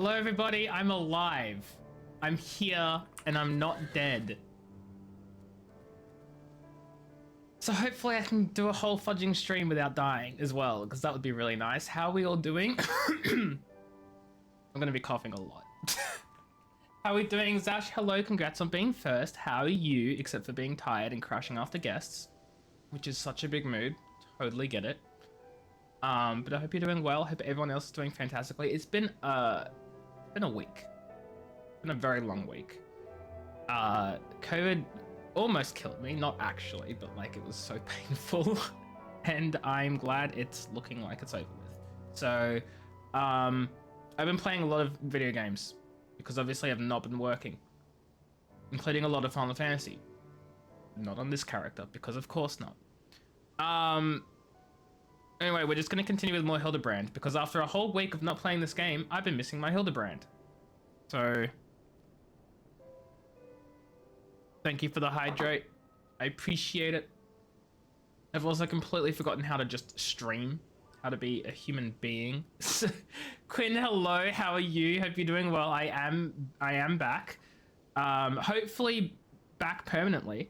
Hello everybody, I'm alive. I'm here and I'm not dead. So hopefully I can do a whole fudging stream without dying as well, because that would be really nice. How are we all doing? I'm gonna be coughing a lot. How are we doing? Zash, hello, congrats on being first. How are you, except for being tired and crashing after guests, which is such a big mood. Totally get it. But I hope you're doing well. Hope everyone else is doing fantastically. It's been a week. It's been a very long week. COVID almost killed me, not actually, but like it was so painful. And I'm glad it's looking like it's over with. So, I've been playing a lot of video games because obviously I've not been working, including a lot of Final Fantasy. Not on this character, because of course not. Anyway, we're just going to continue with more Hildebrand, because after a whole week of not playing this game, I've been missing my Hildebrand. So, thank you for the hydrate. I appreciate it. I've also completely forgotten how to just stream, how to be a human being. Quinn, hello, how are you? Hope you're doing well. I am back. Hopefully back permanently.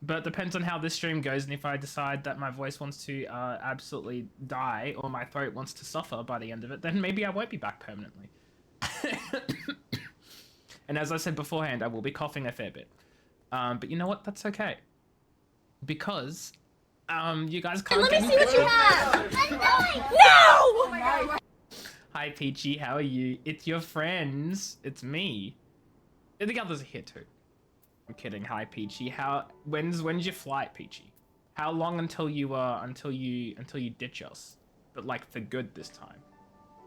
But it depends on how this stream goes, and if I decide that my voice wants to absolutely die or my throat wants to suffer by the end of it, then maybe I won't be back permanently. And as I said beforehand, I will be coughing a fair bit. But you know what? That's okay. Because you guys can't Let get me see what you have! No! Hi Peachy, how are you? It's your friends. It's me. The others are here too. I'm kidding. Hi Peachy. When's your flight, Peachy? How long until you ditch us? But like for good this time.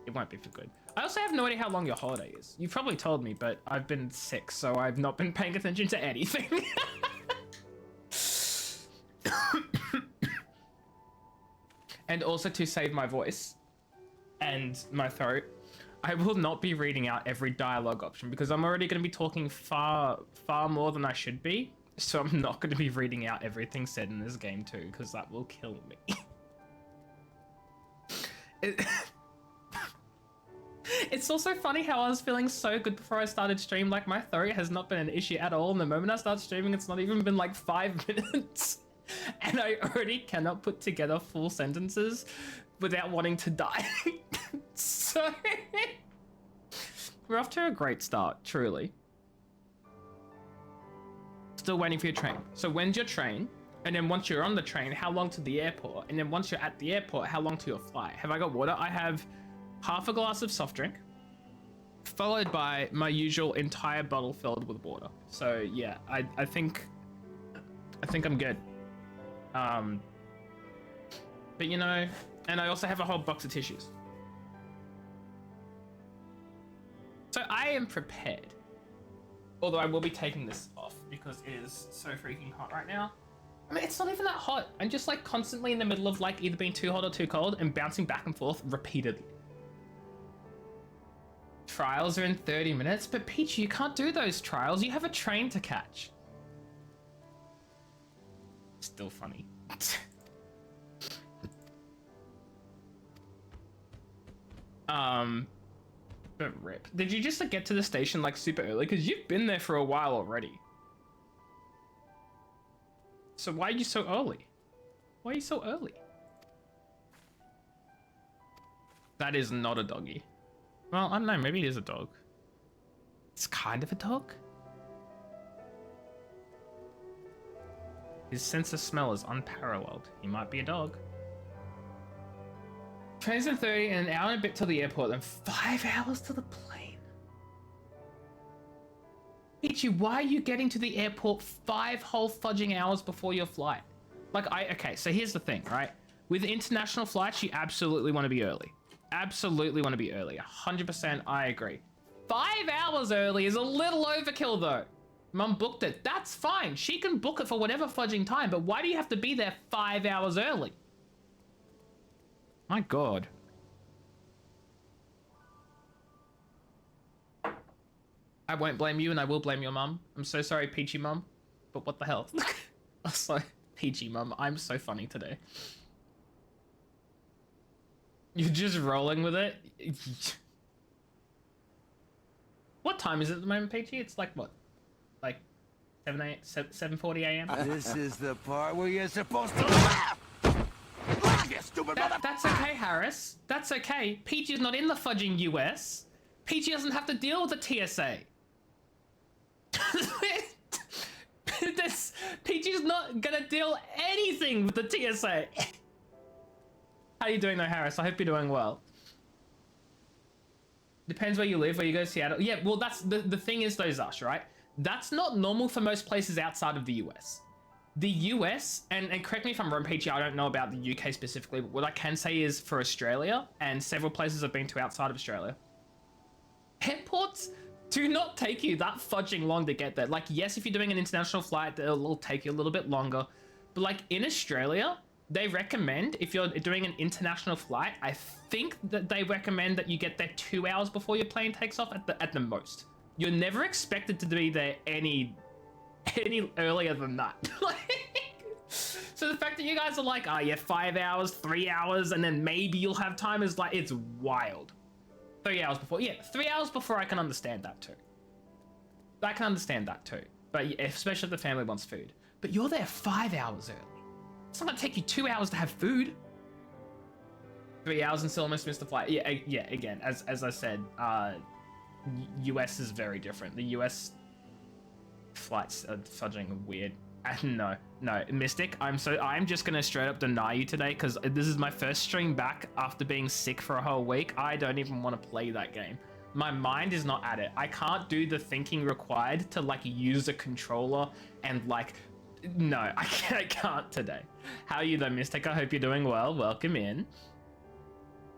It won't be for good. I also have no idea how long your holiday is. You've probably told me, but I've been sick, so I've not been paying attention to anything. And also to save my voice and my throat, I will not be reading out every dialogue option because I'm already going to be talking far more than I should be. So I'm not going to be reading out everything said in this game too, because that will kill me. It's also funny how I was feeling so good before I started stream, like my throat has not been an issue at all, and the moment I start streaming it's not even been like 5 minutes and I already cannot put together full sentences without wanting to die. So we're off to a great start, truly. Still waiting for your train. So when's your train? And then once you're on the train, how long to the airport? And then once you're at the airport, how long to your flight? Have I got water? I have half a glass of soft drink, followed by my usual entire bottle filled with water. So yeah, I think I'm good. But you know, and I also have a whole box of tissues. So I am prepared. Although I will be taking this off because it is so freaking hot right now. I mean, it's not even that hot. I'm just like constantly in the middle of like either being too hot or too cold and bouncing back and forth repeatedly. Trials are in 30 minutes, but Peach, you can't do those trials. You have a train to catch. Still funny. But rip. Did you just like get to the station like super early? Because you've been there for a while already. So why are you so early? Why are you so early? That is not a doggy. Well, I don't know, maybe it is a dog. It's kind of a dog. His sense of smell is unparalleled. He might be a dog. Trains in 30 and an hour and a bit till the airport, then 5 hours to the plane. Ichi, why are you getting to the airport 5 whole fudging hours before your flight? Like, okay, so here's the thing, right? With international flights, you absolutely want to be early. Absolutely want to be early. 100% I agree. 5 hours early is a little overkill though. Mum booked it. That's fine. She can book it for whatever fudging time, but why do you have to be there 5 hours early? My God. I won't blame you and I will blame your mum. I'm so sorry, Peachy mum. But what the hell? Also, Peachy mum, I'm so funny today. You're just rolling with it? What time is it at the moment, Peachy? It's like what? Like 7:40 a.m. This is the part where you're supposed to laugh! Laugh, you stupid mother... That's okay, Harris. That's okay. Peachy is not in the fudging US. Peachy doesn't have to deal with the TSA. Peachy's not gonna deal anything with the TSA. How you doing though, Harris? I hope you're doing well. Depends where you live, where you go to Seattle. Yeah, well, that's the thing is though, Zash, right? That's not normal for most places outside of the US. The US, and correct me if I'm wrong, Peachy, I don't know about the UK specifically, but what I can say is for Australia, and several places I've been to outside of Australia, airports do not take you that fudging long to get there. Like, yes, if you're doing an international flight, it'll take you a little bit longer. But like in Australia, they recommend, if you're doing an international flight, I think that they recommend that you get there 2 hours before your plane takes off at the most. You're never expected to be there any earlier than that. So the fact that you guys are like, oh yeah, 5 hours, 3 hours, and then maybe you'll have time is like, it's wild. 3 hours before, yeah, 3 hours before I can understand that too. I can understand that too. But especially if the family wants food. But you're there 5 hours early. It's not gonna take you 2 hours to have food. 3 hours and still almost missed the flight. Yeah, again, as I said, US is very different. The US flights are fudging weird. No, Mystic, I'm just gonna straight up deny you today because this is my first stream back after being sick for a whole week. I don't even want to play that game. My mind is not at it. I can't do the thinking required to like use a controller and like, no, I can't today. How are you though, Mystic? I hope you're doing well. Welcome in.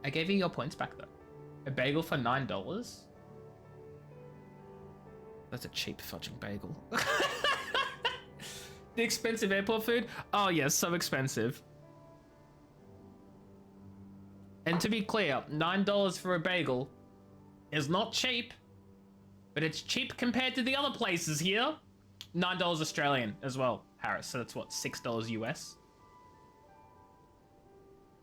I gave you your points back though. A bagel for $9? That's a cheap fudging bagel. The expensive airport food? Oh yeah, so expensive. And to be clear, $9 for a bagel is not cheap, but it's cheap compared to the other places here. $9 Australian as well, Harris. So that's what, $6 US?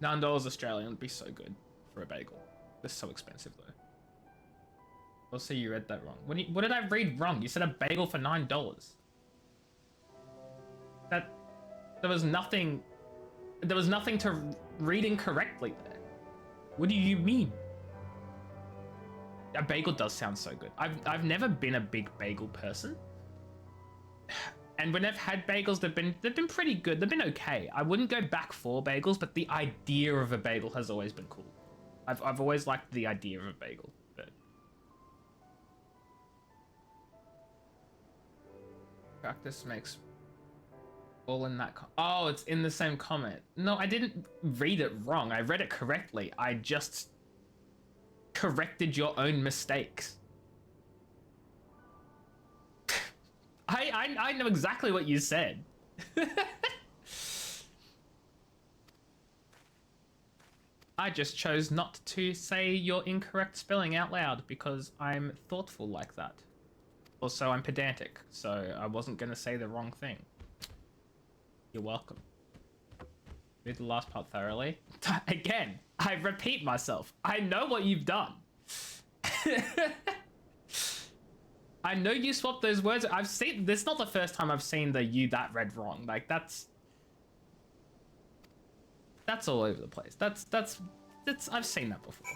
$9 Australian would be so good for a bagel. They're so expensive though. Also, you read that wrong. What did I read wrong? You said a bagel for $9. There was nothing to read incorrectly there. What do you mean? A bagel does sound so good. I've never been a big bagel person. And when I've had bagels, they've been pretty good. They've been okay. I wouldn't go back for bagels, but the idea of a bagel has always been cool. I've always liked the idea of a bagel. But practice makes all in that. Oh, it's in the same comment. No, I didn't read it wrong. I read it correctly. I just corrected your own mistakes. I know exactly what you said. I just chose not to say your incorrect spelling out loud because I'm thoughtful like that. Also, I'm pedantic, so I wasn't going to say the wrong thing. You're welcome. Read the last part thoroughly. Again, I repeat myself. I know what you've done. I know you swapped those words. I've seen, this is not the first time I've seen the you that read wrong. Like that's all over the place. That's I've seen that before.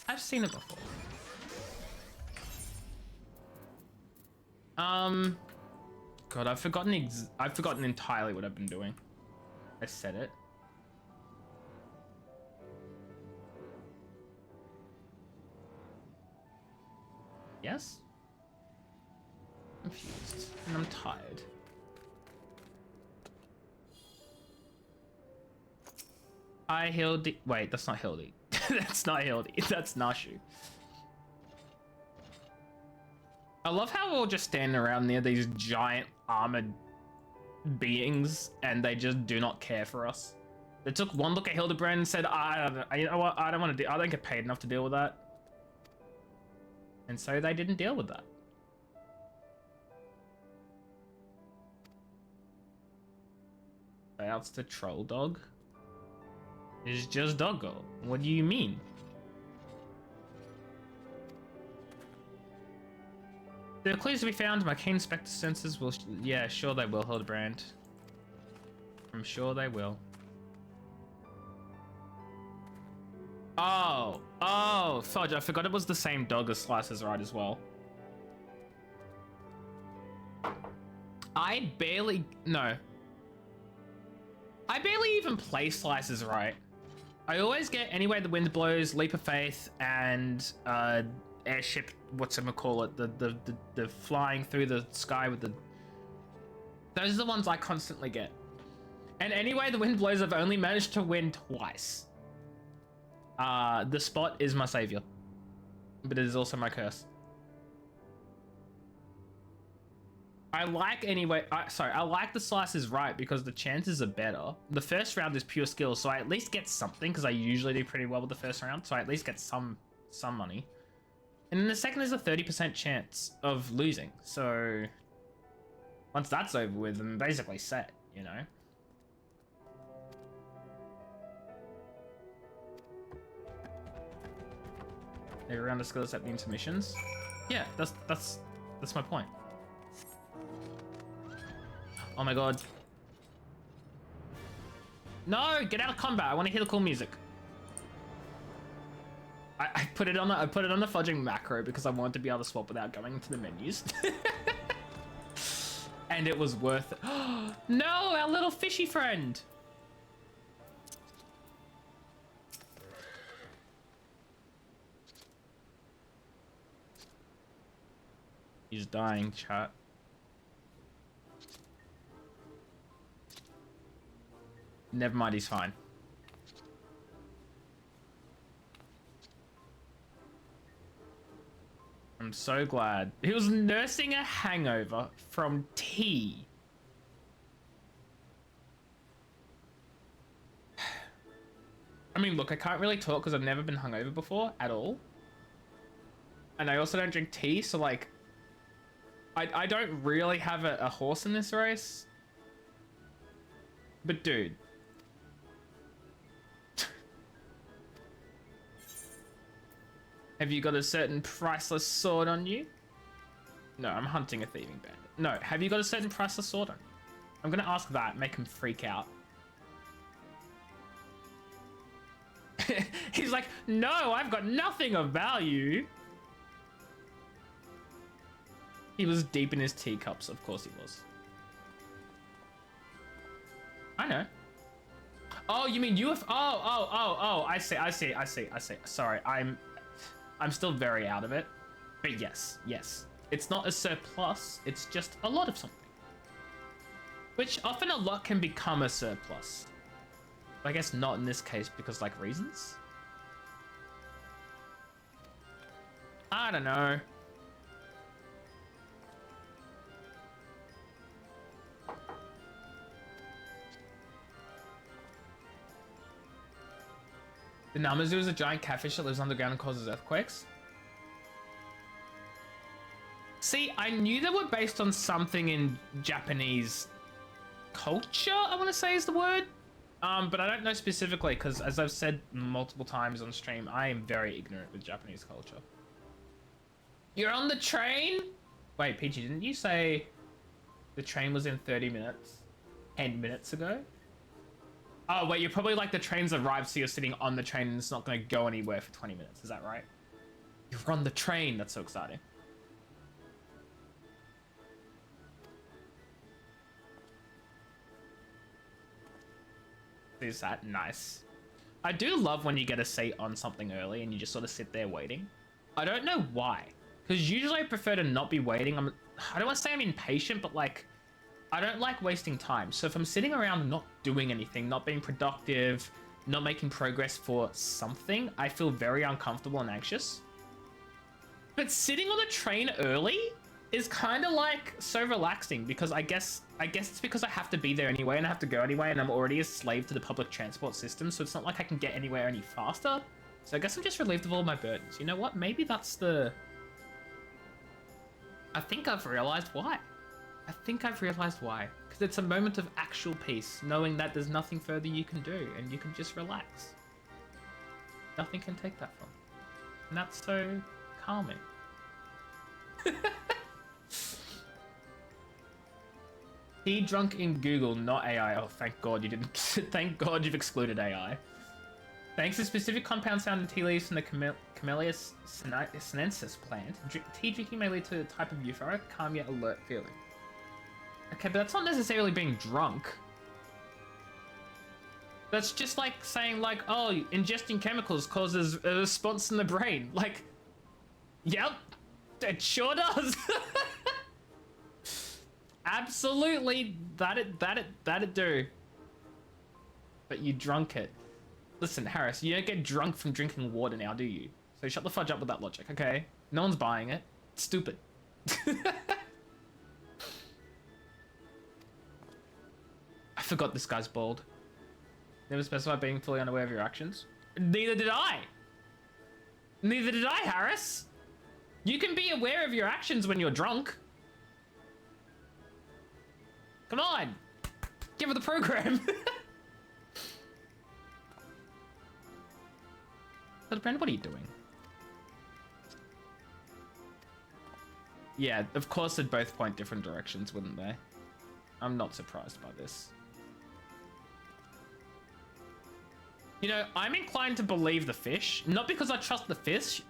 I've seen it before. God, I've forgotten entirely what I've been doing. I said it. Yes? I'm confused and I'm tired. Hi, Hildy. Wait, that's not Hildy. That's not Hildy. That's Nashu. I love how we're all just standing around near these giant armored beings and they just do not care for us. They took one look at Hildebrand and said, you know what, I don't get paid enough to deal with that. And so they didn't deal with that. Shouts to Troll Dog. It's just Doggo. What do you mean? There are clues to be found. My keen spectre senses will... Yeah, sure they will, Hildebrand. I'm sure they will. Oh, fudge, I forgot it was the same dog as Slices Right as well. I barely even play Slices Right. I always get Anyway the Wind Blows, Leap of Faith, and Airship, whatchamacallit, the flying through the sky with the... Those are the ones I constantly get. And Anyway the Wind Blows, I've only managed to win twice. The Spot is my savior, but it is also my curse. I like I like the Slices Right because the chances are better. The first round is pure skill, so I at least get something because I usually do pretty well with the first round, so I at least get some money. And then the second is a 30% chance of losing, so once that's over with, I'm basically set, you know? Every round of skills at the intermissions. Yeah, that's my point. Oh my god. No, get out of combat. I want to hear the cool music. I put it on the fudging macro because I wanted to be able to swap without going into the menus. And it was worth it. No, our little fishy friend. He's dying, chat. Never mind, he's fine. I'm so glad. He was nursing a hangover from tea. I mean, look, I can't really talk because I've never been hungover before at all. And I also don't drink tea, so like... I don't really have a horse in this race. But dude. Have you got a certain priceless sword on you? No, I'm hunting a thieving bandit. No, have you got a certain priceless sword on you? I'm gonna ask that, make him freak out. He's like, no, I've got nothing of value. He was deep in his teacups, of course he was. I know. Oh, you mean UFO? Oh, I see. Sorry, I'm still very out of it. But yes. It's not a surplus, it's just a lot of something. Which often a lot can become a surplus. But I guess not in this case because like reasons? I don't know. The Namazu is a giant catfish that lives underground and causes earthquakes. See, I knew they were based on something in Japanese culture, I want to say is the word. But I don't know specifically because, as I've said multiple times on stream, I am very ignorant with Japanese culture. You're on the train? Wait, Peachy, didn't you say the train was in 30 minutes 10 minutes ago? Oh, wait, you're probably like the train's arrived, so you're sitting on the train and it's not going to go anywhere for 20 minutes. Is that right? You're on the train. That's so exciting. Is that nice? I do love when you get a seat on something early and you just sort of sit there waiting. I don't know why. Because usually I prefer to not be waiting. I don't want to say I'm impatient, but like... I don't like wasting time. So if I'm sitting around not doing anything, not being productive, not making progress for something, I feel very uncomfortable and anxious. But sitting on a train early is kind of like so relaxing because I guess it's because I have to be there anyway and I have to go anyway and I'm already a slave to the public transport system, so it's not like I can get anywhere any faster. So I guess I'm just relieved of all my burdens. You know what? Maybe that's the... I think I've realized why. Because it's a moment of actual peace, knowing that there's nothing further you can do and you can just relax. Nothing can take that from you. And that's so calming. Tea drunk in Google, not AI. Oh, thank God you didn't. Thank God you've excluded AI. Thanks to specific compounds found in tea leaves from the Camellia sinensis plant, tea drinking may lead to a type of euphoric, calm yet alert feeling. Okay, but that's not necessarily being drunk. That's just like saying like, oh, ingesting chemicals causes a response in the brain. Like, yep, it sure does. Absolutely, that'd do. But you drunk it. Listen, Harris, you don't get drunk from drinking water now, do you? So shut the fudge up with that logic, okay? No one's buying it. It's stupid. I forgot this guy's bald. Never specified being fully unaware of your actions. Neither did I. Neither did I, Harris. You can be aware of your actions when you're drunk. Come on. Give her the program. But Brand, what are you doing? Yeah, of course they'd both point different directions, wouldn't they? I'm not surprised by this. You know, I'm inclined to believe the fish, not because I trust the fish,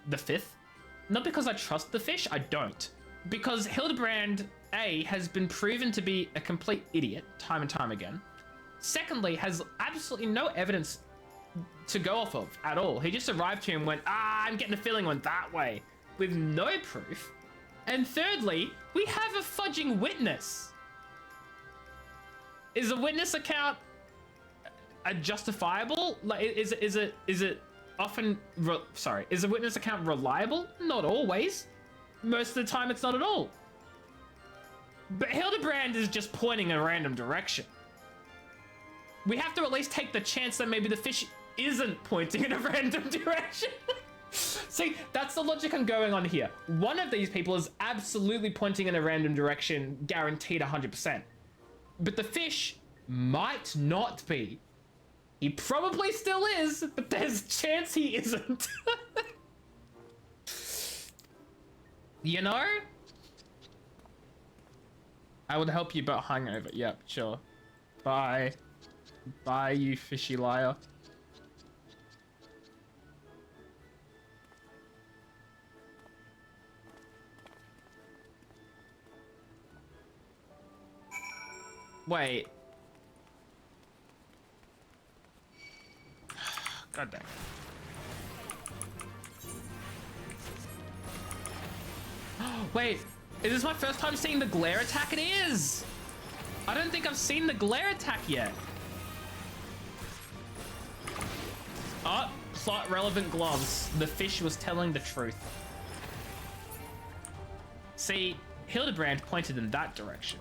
not because I trust the fish, I don't. Because Hildebrand, A, has been proven to be a complete idiot time and time again. Secondly, has absolutely no evidence to go off of at all. He just arrived here and went, I'm getting a feeling went that way, with no proof. And thirdly, we have a fudging witness. Is a witness account a justifiable? Like, is it often? Is a witness account reliable? Not always. Most of the time, it's not at all. But Hildebrand is just pointing in a random direction. We have to at least take the chance that maybe the fish isn't pointing in a random direction. See, that's the logic I'm going on here. One of these people is absolutely pointing in a random direction, guaranteed 100%. But the fish might not be. He probably still is, but there's a chance he isn't. You know? I would help you, but hungover. Yep, sure. Bye. Bye, you fishy liar. Wait. God damn. Wait, is this my first time seeing the glare attack? It is! I don't think I've seen the glare attack yet. Oh, plot relevant gloves. The fish was telling the truth. See, Hildebrand pointed in that direction.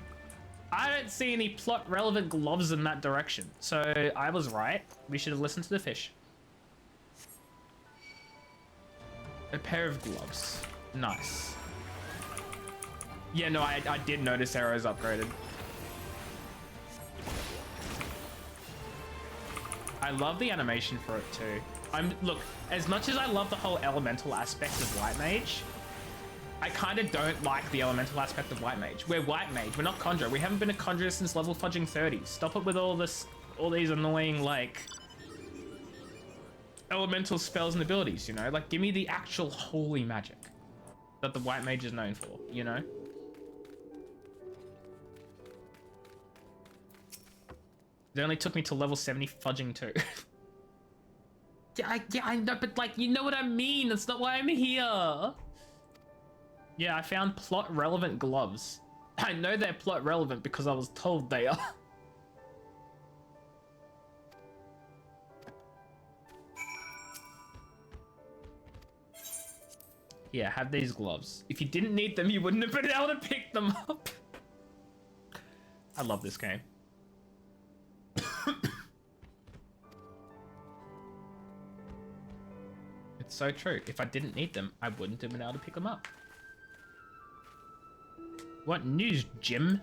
I don't see any plot relevant gloves in that direction. So I was right. We should have listened to the fish. A pair of gloves. Nice. Yeah, no, I did notice Arrow's upgraded. I love the animation for it too. Look, as much as I love the whole elemental aspect of White Mage, I kind of don't like the elemental aspect of White Mage. We're White Mage, we're not Conjurer. We haven't been a Conjurer since level fudging 30. Stop it with all these annoying, like, elemental spells and abilities, you know? Like, give me the actual holy magic that the White Mage is known for, you know? It only took me to level 70 fudging 2. Yeah, I know, but like, you know what I mean? That's not why I'm here. Yeah, I found plot relevant gloves. I know they're plot relevant because I was told they are. Yeah, have these gloves. If you didn't need them, you wouldn't have been able to pick them up. I love this game. It's so true. If I didn't need them, I wouldn't have been able to pick them up. What news, Jim?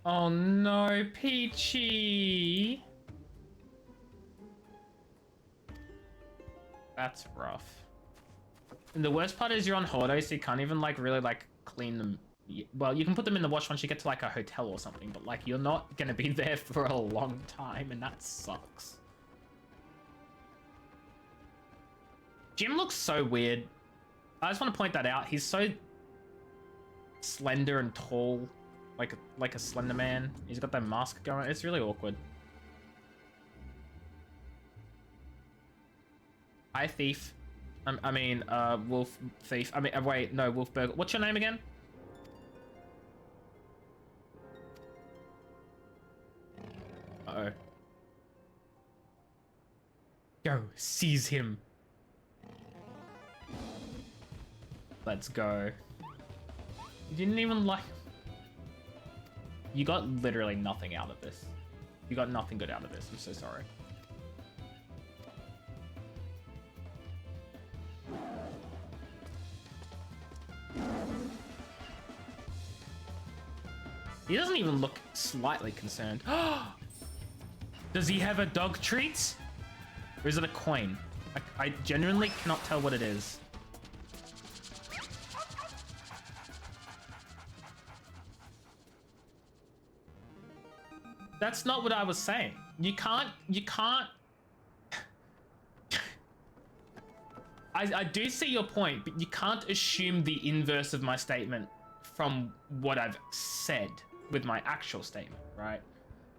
Oh no, Peachy! That's rough. And the worst part is you're on Hordo, so you can't even like really like clean them. Well, you can put them in the wash once you get to like a hotel or something, but like you're not gonna be there for a long time, and that sucks. Jim looks so weird. I just want to point that out. He's so slender and tall, like a slender man. He's got that mask going. It's really awkward. Hi, thief. I mean, wolf thief. I mean, wait, no, wolf burger. What's your name again? Uh-oh. Go, seize him. Let's go. You didn't even like... You got literally nothing out of this. You got nothing good out of this. I'm so sorry. He doesn't even look slightly concerned. Does he have a dog treat? Or is it a coin? I genuinely cannot tell what it is. That's not what I was saying. You can't... I do see your point, but you can't assume the inverse of my statement from what I've said with my actual statement, right?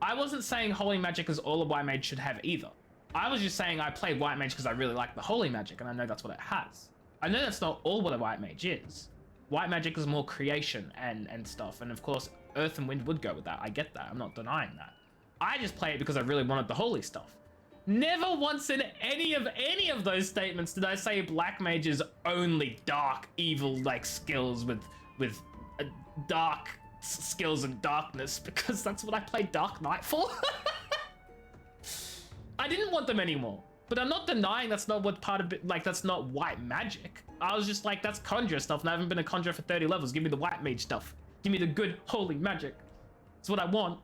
I wasn't saying holy magic is all a white mage should have either. I was just saying I play white mage because I really like the holy magic, and I know that's what it has. I know that's not all what a white mage is. White magic is more creation and stuff, and of course earth and wind would go with that. I get that. I'm not denying that. I just play it because I really wanted the holy stuff. Never once in any of those statements did I say black mage is only dark, evil like skills with dark skills and darkness, because that's what I played Dark Knight for. I didn't want them anymore, but I'm not denying that's not what part of it, like that's not white magic. I was just like, that's conjure stuff, and I haven't been a conjurer for 30 levels. Give me the white mage stuff. Give me the good holy magic. That's what I want.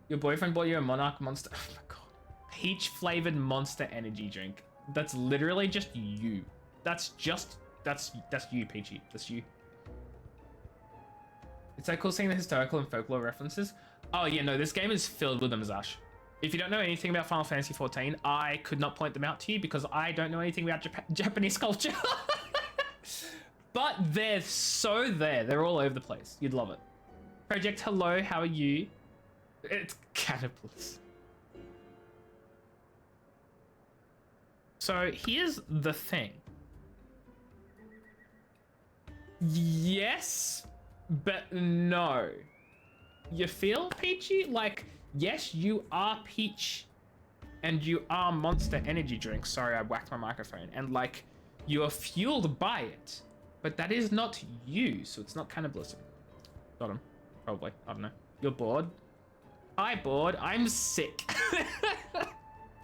Your boyfriend bought you a Monarch Monster. Oh my god. Peach flavored Monster energy drink. That's literally just you. That's you, Peachy. That's you. It's so cool seeing the historical and folklore references. Oh yeah, no, this game is filled with them, Zash. If you don't know anything about Final Fantasy XIV, I could not point them out to you because I don't know anything about Japanese culture. But they're so there. They're all over the place. You'd love it. Project, hello, how are you? It's cannibals. So here's the thing. Yes, but no. You feel, Peachy? Like, yes, you are Peach and you are Monster Energy Drink. Sorry, I whacked my microphone. And like, you are fueled by it, but that is not you, so it's not cannibalism. Got him. Probably. I don't know. You're bored? Hi, bored. I'm sick.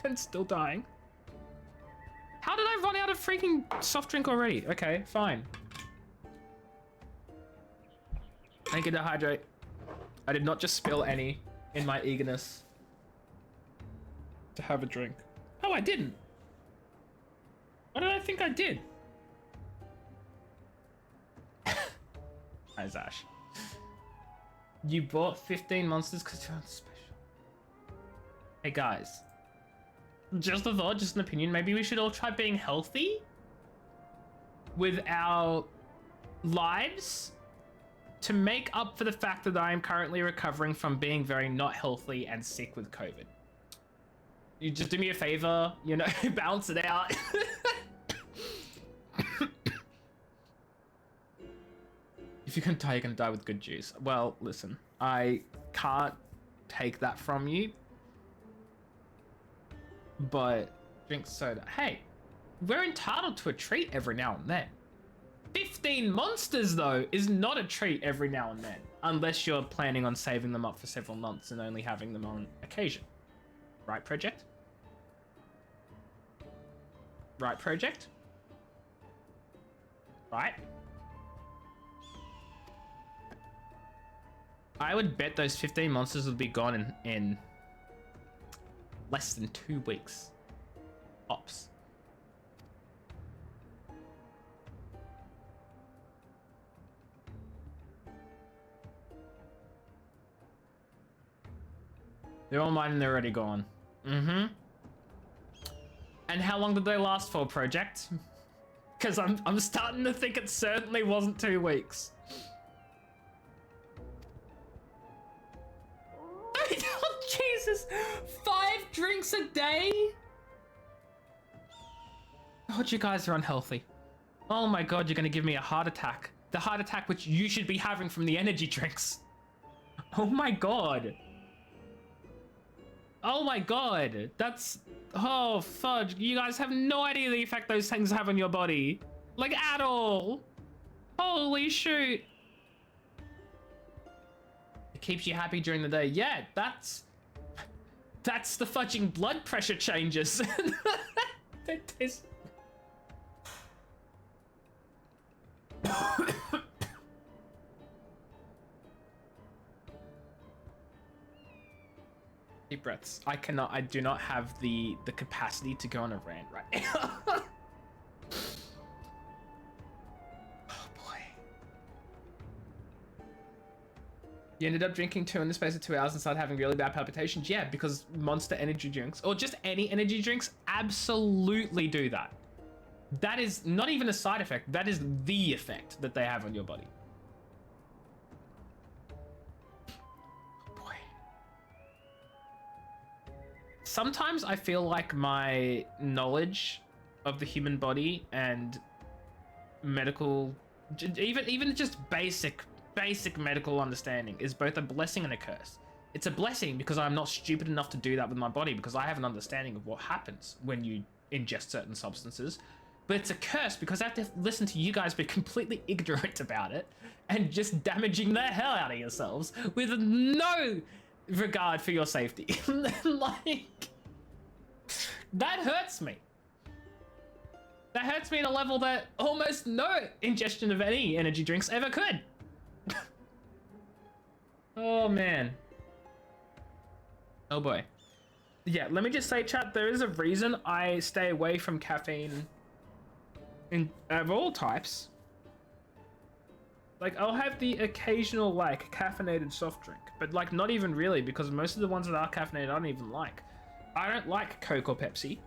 And still dying. How did I run out of freaking soft drink already? Okay, fine. Thank you to hydrate. I did not just spill any in my eagerness to have a drink. Oh, I didn't. What did I think I did? Hi, Zash. You bought 15 monsters because you're special. Hey, guys. Just a thought, just an opinion. Maybe we should all try being healthy with our lives to make up for the fact that I am currently recovering from being very not healthy and sick with COVID. You just do me a favor, you know, balance it out. If you're gonna die, you're gonna die with good juice. Well, listen, I can't take that from you, but drink soda. Hey, we're entitled to a treat every now and then. 15 monsters, though, is not a treat every now and then, unless you're planning on saving them up for several months and only having them on occasion. Right, Project? Right, Project? Right? I would bet those 15 monsters would be gone in Less than 2 weeks. Ops. They're all mine and they're already gone. Mm-hmm. And how long did they last for, project? Because I'm starting to think it certainly wasn't 2 weeks. Oh, Jesus! 5 drinks a day? God, you guys are unhealthy. Oh my God, you're gonna give me a heart attack. The heart attack which you should be having from the energy drinks. Oh my God. Oh my God, that's, oh fudge. You guys have no idea the effect those things have on your body. Like at all. Holy shoot. It keeps you happy during the day. Yeah, that's the fudging blood pressure changes. That is... Deep breaths. I do not have the capacity to go on a rant right now. Oh boy. You ended up drinking 2 in the space of 2 hours and started having really bad palpitations? Yeah, because Monster energy drinks, or just any energy drinks, absolutely do that. That is not even a side effect, that is the effect that they have on your body. Sometimes I feel like my knowledge of the human body and medical, even just basic medical understanding is both a blessing and a curse. It's a blessing because I'm not stupid enough to do that with my body because I have an understanding of what happens when you ingest certain substances. But it's a curse because I have to listen to you guys be completely ignorant about it and just damaging the hell out of yourselves with no regard for your safety. Like, that hurts me. That hurts me at a level that almost no ingestion of any energy drinks ever could. Oh man. Oh boy. Yeah, let me just say, chat, there is a reason I stay away from caffeine of all types. Like, I'll have the occasional, like, caffeinated soft drink, but, like, not even really, because most of the ones that are caffeinated I don't even like. I don't like Coke or Pepsi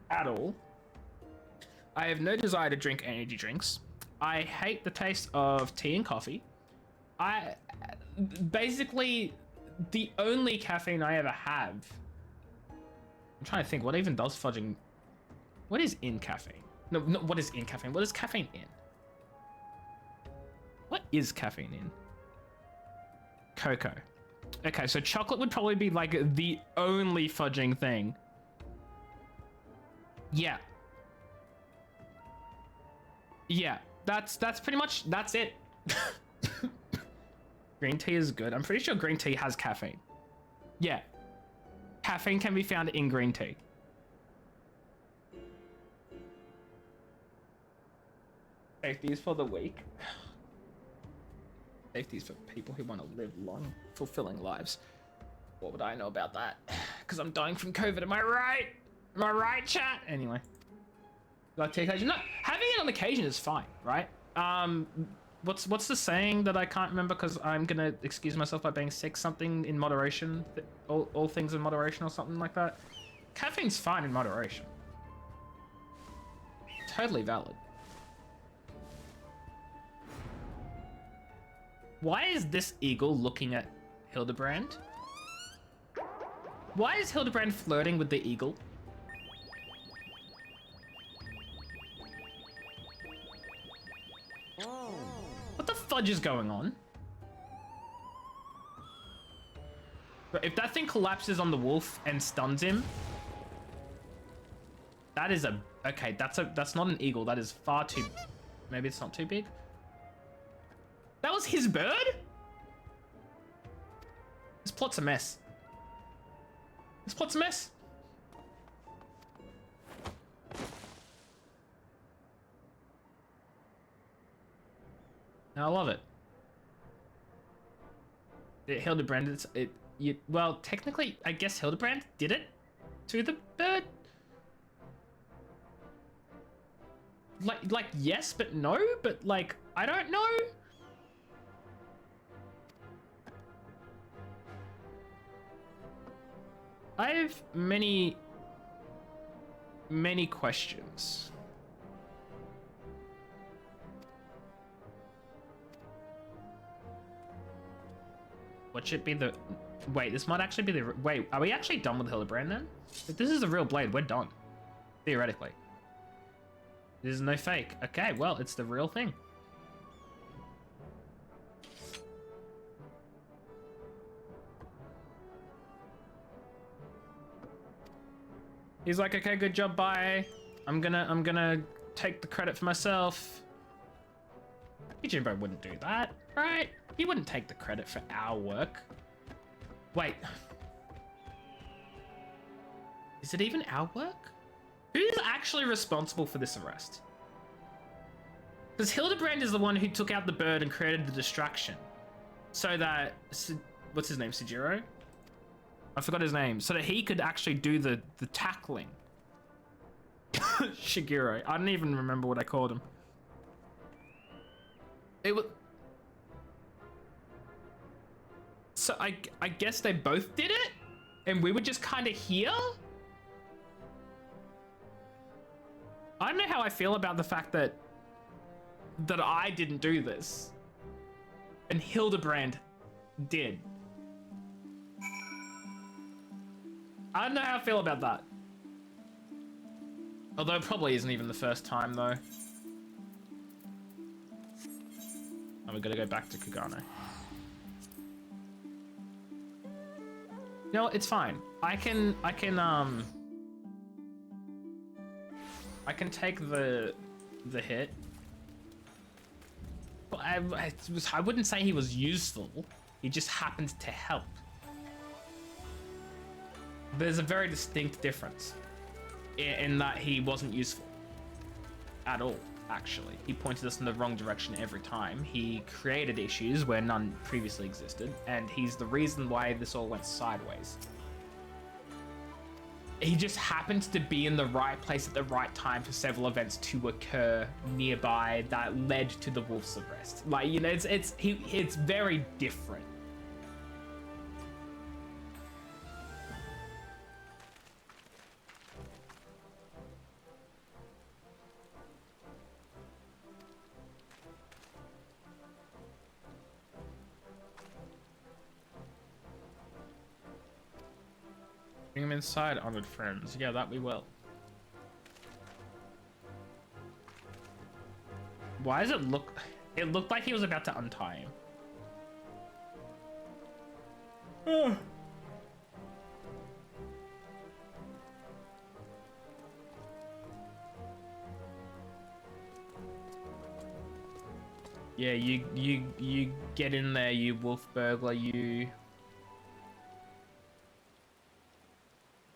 at all. I have no desire to drink energy drinks. I hate the taste of tea and coffee. Basically, the only caffeine I ever have... I'm trying to think, what even does fudging... What is in caffeine? No, what is in caffeine? What is caffeine in? What is caffeine in? Cocoa. Okay, so chocolate would probably be like the only fudging thing. Yeah. Yeah, that's pretty much, that's it. Green tea is good. I'm pretty sure green tea has caffeine. Yeah. Caffeine can be found in green tea. Safety is for the weak. Safety is for people who want to live long, fulfilling lives. What would I know about that? Because I'm dying from COVID, am I right? Am I right, chat? Anyway. Like tea occasion? No, having it on occasion is fine, right? What's the saying that I can't remember because I'm gonna excuse myself by being sick? Something in moderation? All things in moderation or something like that? Caffeine's fine in moderation. Totally valid. Why is this eagle looking at Hildebrand? Why is Hildebrand flirting with the eagle? What the fudge is going on? But if that thing collapses on the wolf and stuns him, that is a... Okay, that's not an eagle. That is far too... Maybe it's not too big. That was his bird? This plot's a mess. This plot's a mess. I love it. Hildebrand, well, technically, I guess Hildebrand did it to the bird. Like yes, but no, but like, I don't know. I have many questions. What should be the... Wait, this might actually be the... Wait, are we actually done with Hildebrand then? If this is the real blade, we're done. Theoretically. There's no fake. Okay, well, it's the real thing. He's like, okay, good job, bye. I'm gonna take the credit for myself. Jimbo wouldn't do that, right? He wouldn't take the credit for our work. Wait. Is it even our work? Who's actually responsible for this arrest? Because Hildebrand is the one who took out the bird and created the distraction. So that... What's his name? Sujiro? I forgot his name. So that he could actually do the tackling. Shigeru. I don't even remember what I called him. It was... So I guess they both did it? And we were just kind of here? I don't know how I feel about the fact that I didn't do this. And Hildebrand did. I don't know how I feel about that. Although it probably isn't even the first time though. And we gotta go back to Kugano. No, it's fine. I can take the hit. But I wouldn't say he was useful. He just happened to help. There's a very distinct difference in that he wasn't useful at all, actually. He pointed us in the wrong direction every time. He created issues where none previously existed, and he's the reason why this all went sideways. He just happened to be in the right place at the right time for several events to occur nearby that led to the wolf's arrest. Like, you know, it's very different. Bring him inside, honored friends. Yeah, that we will. Why does it look... It looked like he was about to untie him. Yeah, you get in there, you wolf burglar, you...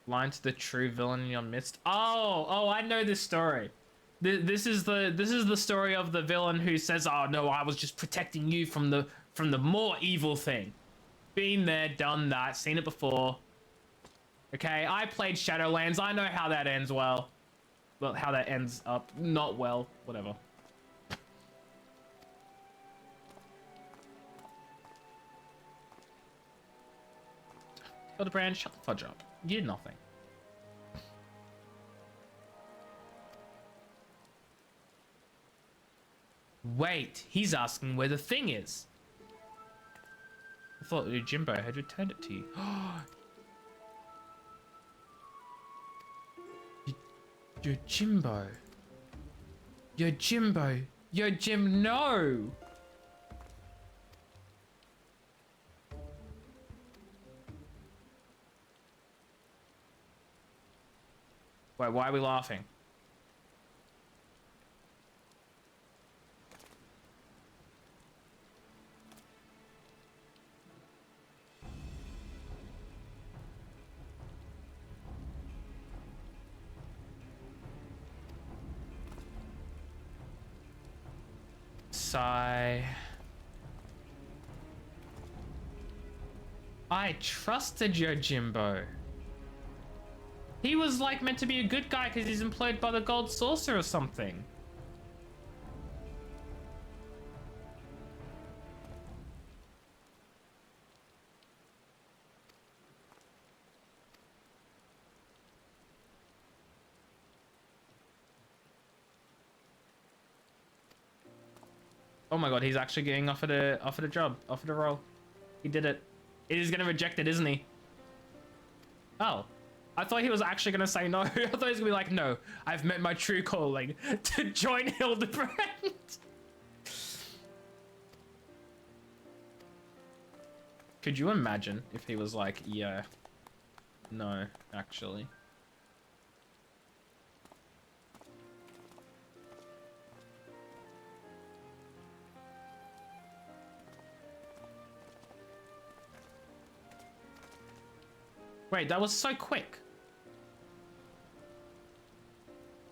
Line to the true villain in your midst. Oh, I know this story. This is the story of the villain who says, "Oh no, I was just protecting you from the more evil thing." Been there, done that, seen it before. Okay, I played Shadowlands. I know how that ends well. Well, how that ends up not well. Whatever. Hildebrand, shut the fudge up. You did nothing. Wait, he's asking where the thing is. I thought Jimbo had returned it to you. You're Jimbo. You're Jimbo. You're Jim. No. Wait, why are we laughing? Sigh. I trusted Yojimbo. He was like meant to be a good guy because he's employed by the Gold Saucer or something. Oh my god, he's actually getting offered a job, offered a role. He did it. He's gonna reject it, isn't he? Oh. I thought he was actually gonna say no. I thought he was gonna be like, no, I've met my true calling to join Hildebrand. Could you imagine if he was like, yeah, no, actually. Wait, that was so quick.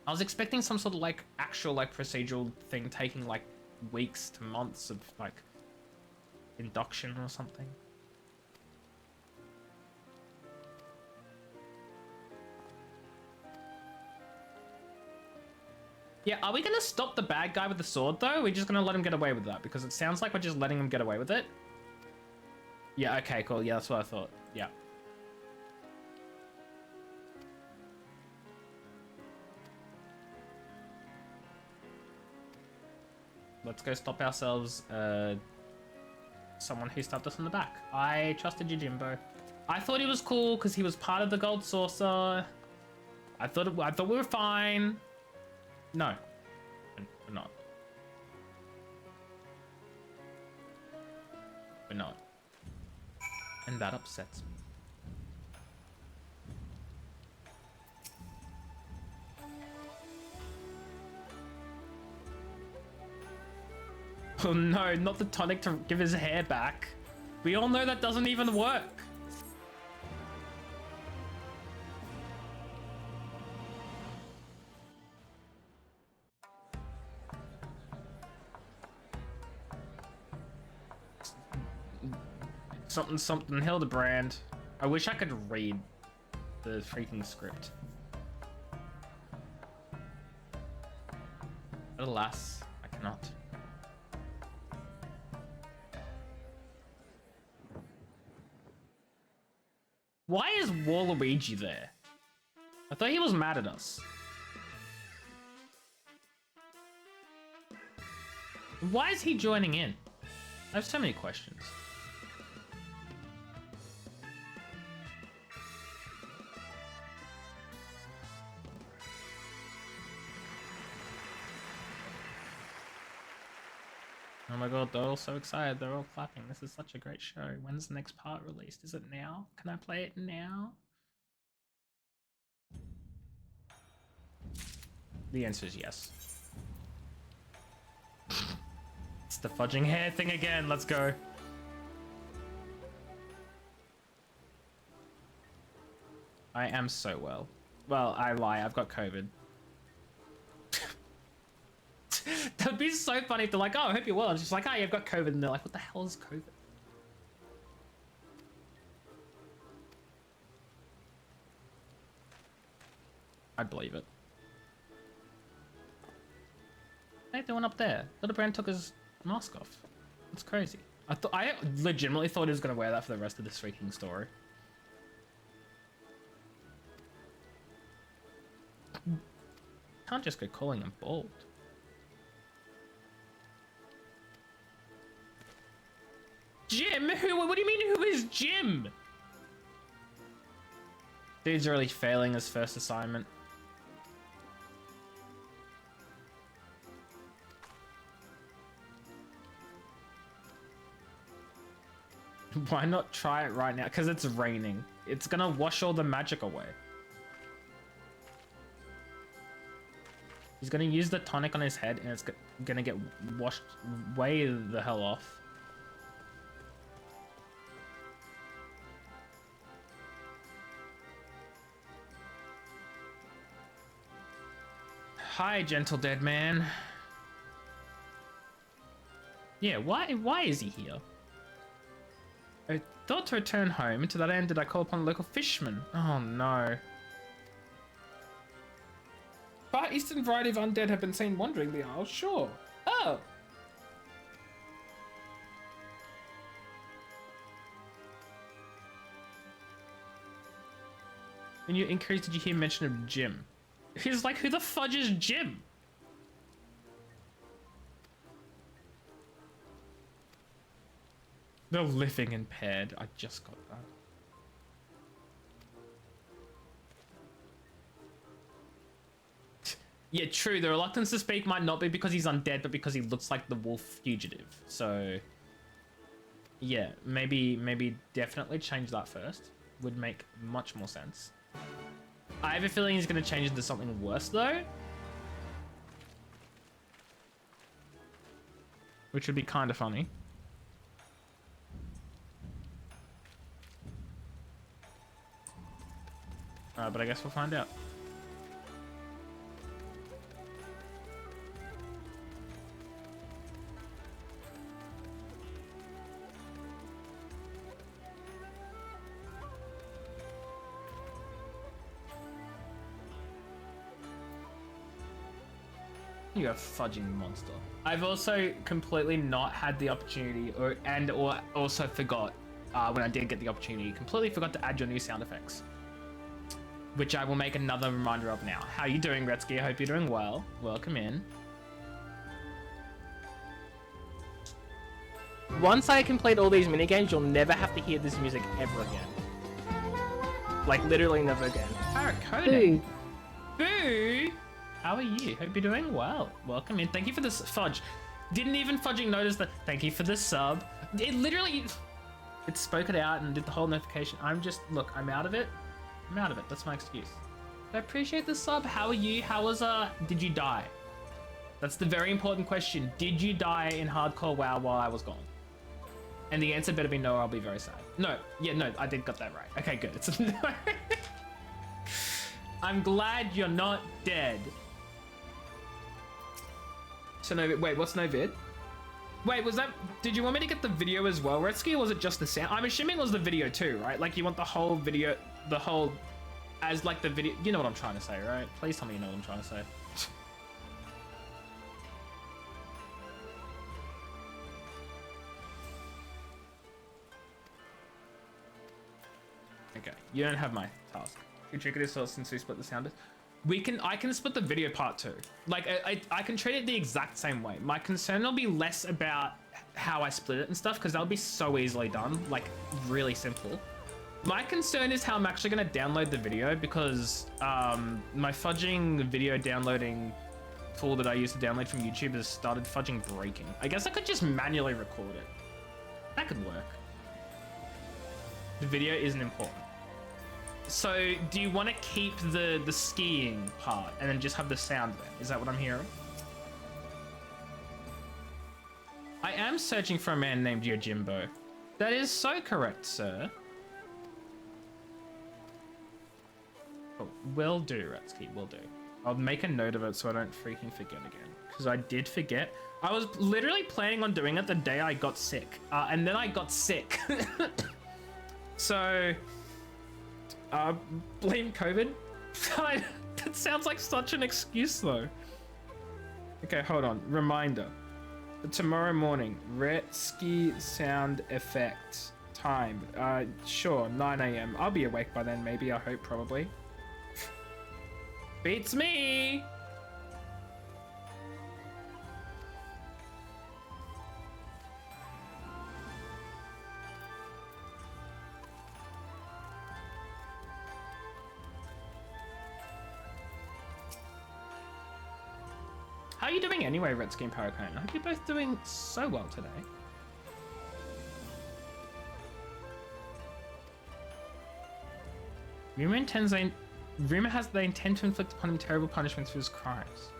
I was expecting some sort of like actual like procedural thing taking like weeks to months of like induction or something. Yeah, are we gonna stop the bad guy with the sword though? We're just gonna let him get away with that because it sounds like we're just letting him get away with it. Yeah, okay, cool. Yeah, that's what I thought. Yeah. Let's go stop ourselves someone who stabbed us in the back. I trusted you, Jimbo. I thought he was cool because he was part of the Gold Saucer. I thought we were fine. No, we're not. We're not. And that upsets me. Oh no, not the tonic to give his hair back. We all know that doesn't even work. Something something Hildebrand. I wish I could read the freaking script. But alas, I cannot. Why is Waluigi there? I thought he was mad at us. Why is he joining in? I have so many questions. Oh my god, they're all so excited. They're all clapping. This is such a great show. When's the next part released? Is it now? Can I play it now? The answer is yes. It's the fudging hair thing again. Let's go. I am so well. Well, I lie. I've got COVID. That would be so funny if they're like, oh, I hope you're well. I'm just like, oh, you've got COVID. And they're like, what the hell is COVID? I believe it. What are they doing up there? Hildebrand took his mask off. That's crazy. I legitimately thought he was going to wear that for the rest of this freaking story. Can't just go calling him bald. Jim? What do you mean, who is Jim? Dude's really failing his first assignment. Why not try it right now? Because it's raining. It's gonna wash all the magic away. He's gonna use the tonic on his head and it's gonna get washed way the hell off. Hi, gentle dead man. Yeah, why is he here? Thought to return home, and to that end did I call upon a local fisherman. Oh no. Far eastern variety of undead have been seen wandering the Isle shore. Oh! When you increased, did you hear mention of Jim? He's like, who the fudge is Jim? The living impaired. I just got that. Yeah, true. The reluctance to speak might not be because he's undead, but because he looks like the wolf fugitive. So, yeah, maybe definitely change that first. Would make much more sense. I have a feeling he's going to change into something worse, though. Which would be kind of funny. But I guess we'll find out. You a fudging monster. I've also completely not had the opportunity or also forgot when I did get the opportunity, completely forgot to add your new sound effects. Which I will make another reminder of now. How you doing, Retsky? I hope you're doing well. Welcome in. Once I complete all these minigames, you'll never have to hear this music ever again. Like, literally never again. Paracoding. Boo! How are you? Hope you're doing well. Welcome in. Thank you for this fudge. Didn't even fudging notice that. Thank you for the sub. It literally... It spoke it out and did the whole notification. Look, I'm out of it. I'm out of it. That's my excuse. I appreciate the sub. How are you? How was, did you die? That's the very important question. Did you die in hardcore WoW while I was gone? And the answer better be no, or I'll be very sad. No. Yeah, no, I did got that right. Okay, good. It's a no. I'm glad you're not dead. So no, wait, what's no vid? Wait, was that, did you want me to get the video as well, Retsky, or was it just the sound? I'm assuming it was the video too, right? Like you want the whole video, as like the video, you know what I'm trying to say, right? Please tell me you know what I'm trying to say. Okay, you don't have my task. Contributor source since we split the sound. I can split the video part too. Like I can treat it the exact same way. My concern will be less about how I split it and stuff, because that'll be so easily done, like really simple. My concern is how I'm actually gonna download the video, because my fudging video downloading tool that I used to download from YouTube has started fudging breaking. I guess I could just manually record it. That could work. The video isn't important. So, do you want to keep the skiing part and then just have the sound then? Is that what I'm hearing? I am searching for a man named Yojimbo. That is so correct, sir. Oh, will do, Retsky, will do. I'll make a note of it so I don't freaking forget again. Because I did forget. I was literally planning on doing it the day I got sick. And then I got sick. So... blame COVID? That sounds like such an excuse though. Okay, hold on. Reminder. Tomorrow morning, Retsky sound effects. Time. Sure, 9 AM. I'll be awake by then, maybe, I hope, probably. Beats me! How are you doing anyway, Redskin Paracone? I hope you're both doing so well today. Rumor has they intend to inflict upon him terrible punishments for his crimes.